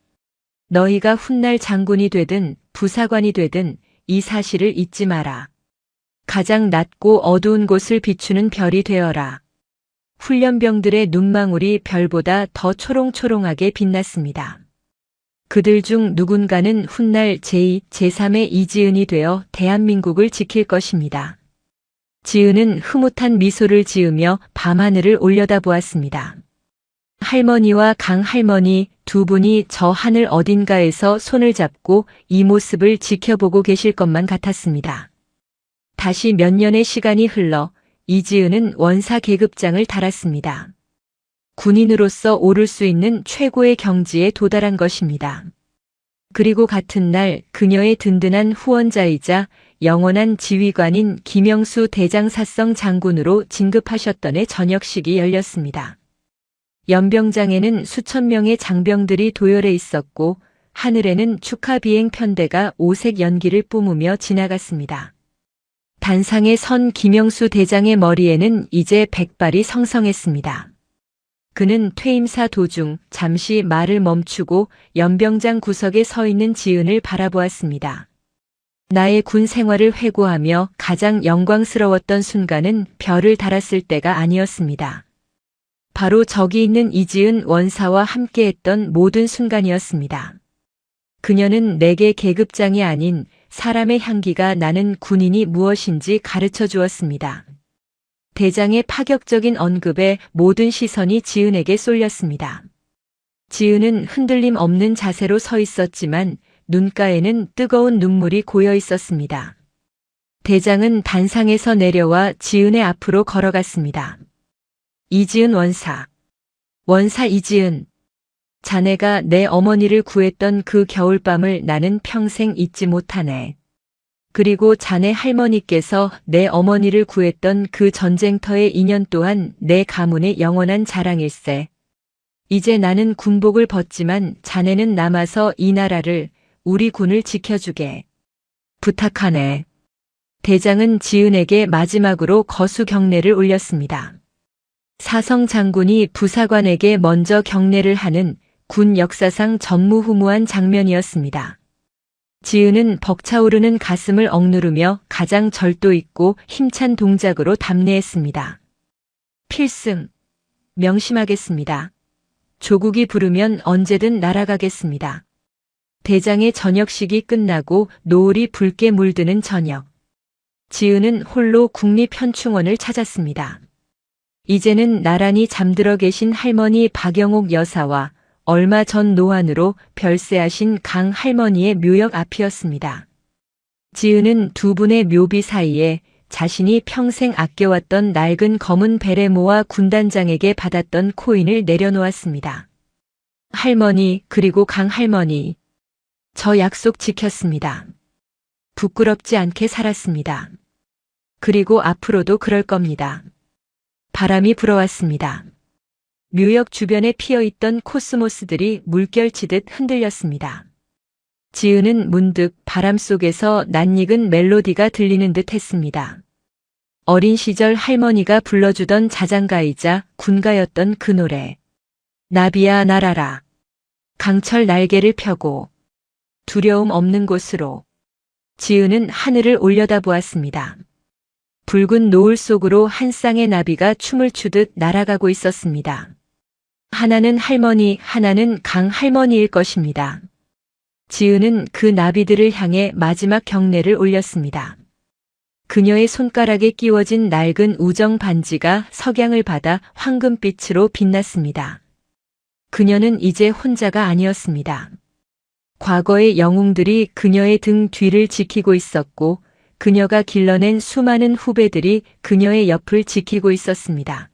너희가 훗날 장군이 되든 부사관이 되든 이 사실을 잊지 마라. 가장 낮고 어두운 곳을 비추는 별이 되어라. 훈련병들의 눈망울이 별보다 더 초롱초롱하게 빛났습니다. 그들 중 누군가는 훗날 제2, 제3의 이지은이 되어 대한민국을 지킬 것입니다. 지은은 흐뭇한 미소를 지으며 밤하늘을 올려다보았습니다. 할머니와 강할머니 두 분이 저 하늘 어딘가에서 손을 잡고 이 모습을 지켜보고 계실 것만 같았습니다. 다시 몇 년의 시간이 흘러 이지은은 원사 계급장을 달았습니다. 군인으로서 오를 수 있는 최고의 경지에 도달한 것입니다. 그리고 같은 날 그녀의 든든한 후원자이자 영원한 지휘관인 김영수 대장사성 장군으로 진급하셨던 해 저녁식이 열렸습니다. 연병장에는 수천 명의 장병들이 도열해 있었고 하늘에는 축하 비행 편대가 오색 연기를 뿜으며 지나갔습니다. 단상에 선 김영수 대장의 머리에는 이제 백발이 성성했습니다. 그는 퇴임사 도중 잠시 말을 멈추고 연병장 구석에 서 있는 지은을 바라보았습니다. 나의 군 생활을 회고하며 가장 영광스러웠던 순간은 별을 달았을 때가 아니었습니다. 바로 저기 있는 이지은 원사와 함께했던 모든 순간이었습니다. 그녀는 내게 계급장이 아닌 사람의 향기가 나는 군인이 무엇인지 가르쳐 주었습니다. 대장의 파격적인 언급에 모든 시선이 지은에게 쏠렸습니다. 지은은 흔들림 없는 자세로 서 있었지만 눈가에는 뜨거운 눈물이 고여 있었습니다. 대장은 단상에서 내려와 지은의 앞으로 걸어갔습니다. 이지은 원사. 원사 이지은. 자네가 내 어머니를 구했던 그 겨울밤을 나는 평생 잊지 못하네. 그리고 자네 할머니께서 내 어머니를 구했던 그 전쟁터의 인연 또한 내 가문의 영원한 자랑일세. 이제 나는 군복을 벗지만 자네는 남아서 이 나라를, 우리 군을 지켜주게. 부탁하네. 대장은 지은에게 마지막으로 거수 경례를 올렸습니다. 사성 장군이 부사관에게 먼저 경례를 하는 군 역사상 전무후무한 장면이었습니다. 지은은 벅차오르는 가슴을 억누르며 가장 절도 있고 힘찬 동작으로 답례했습니다. 필승. 명심하겠습니다. 조국이 부르면 언제든 날아가겠습니다. 대장의 저녁식이 끝나고 노을이 붉게 물드는 저녁. 지은은 홀로 국립현충원을 찾았습니다. 이제는 나란히 잠들어 계신 할머니 박영옥 여사와 얼마 전 노안으로 별세하신 강 할머니의 묘역 앞이었습니다. 지은은 두 분의 묘비 사이에 자신이 평생 아껴왔던 낡은 검은 베레모와 군단장에게 받았던 코인을 내려놓았습니다. 할머니, 그리고 강 할머니. 저 약속 지켰습니다. 부끄럽지 않게 살았습니다. 그리고 앞으로도 그럴 겁니다. 바람이 불어왔습니다. 묘역 주변에 피어있던 코스모스들이 물결치듯 흔들렸습니다. 지은은 문득 바람 속에서 낯익은 멜로디가 들리는 듯 했습니다. 어린 시절 할머니가 불러주던 자장가이자 군가였던 그 노래. 나비야 날아라. 강철 날개를 펴고 두려움 없는 곳으로. 지은은 하늘을 올려다보았습니다. 붉은 노을 속으로 한 쌍의 나비가 춤을 추듯 날아가고 있었습니다. 하나는 할머니, 하나는 강 할머니일 것입니다. 지은은 그 나비들을 향해 마지막 경례를 올렸습니다. 그녀의 손가락에 끼워진 낡은 우정 반지가 석양을 받아 황금빛으로 빛났습니다. 그녀는 이제 혼자가 아니었습니다. 과거의 영웅들이 그녀의 등 뒤를 지키고 있었고 그녀가 길러낸 수많은 후배들이 그녀의 옆을 지키고 있었습니다.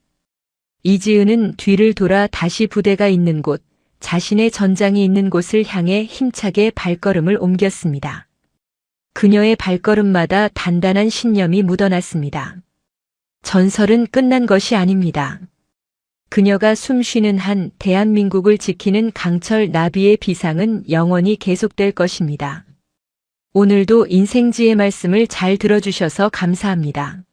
이지은은 뒤를 돌아 다시 부대가 있는 곳, 자신의 전장이 있는 곳을 향해 힘차게 발걸음을 옮겼습니다. 그녀의 발걸음마다 단단한 신념이 묻어났습니다. 전설은 끝난 것이 아닙니다. 그녀가 숨쉬는 한 대한민국을 지키는 강철 나비의 비상은 영원히 계속될 것입니다. 오늘도 인생지의 말씀을 잘 들어주셔서 감사합니다.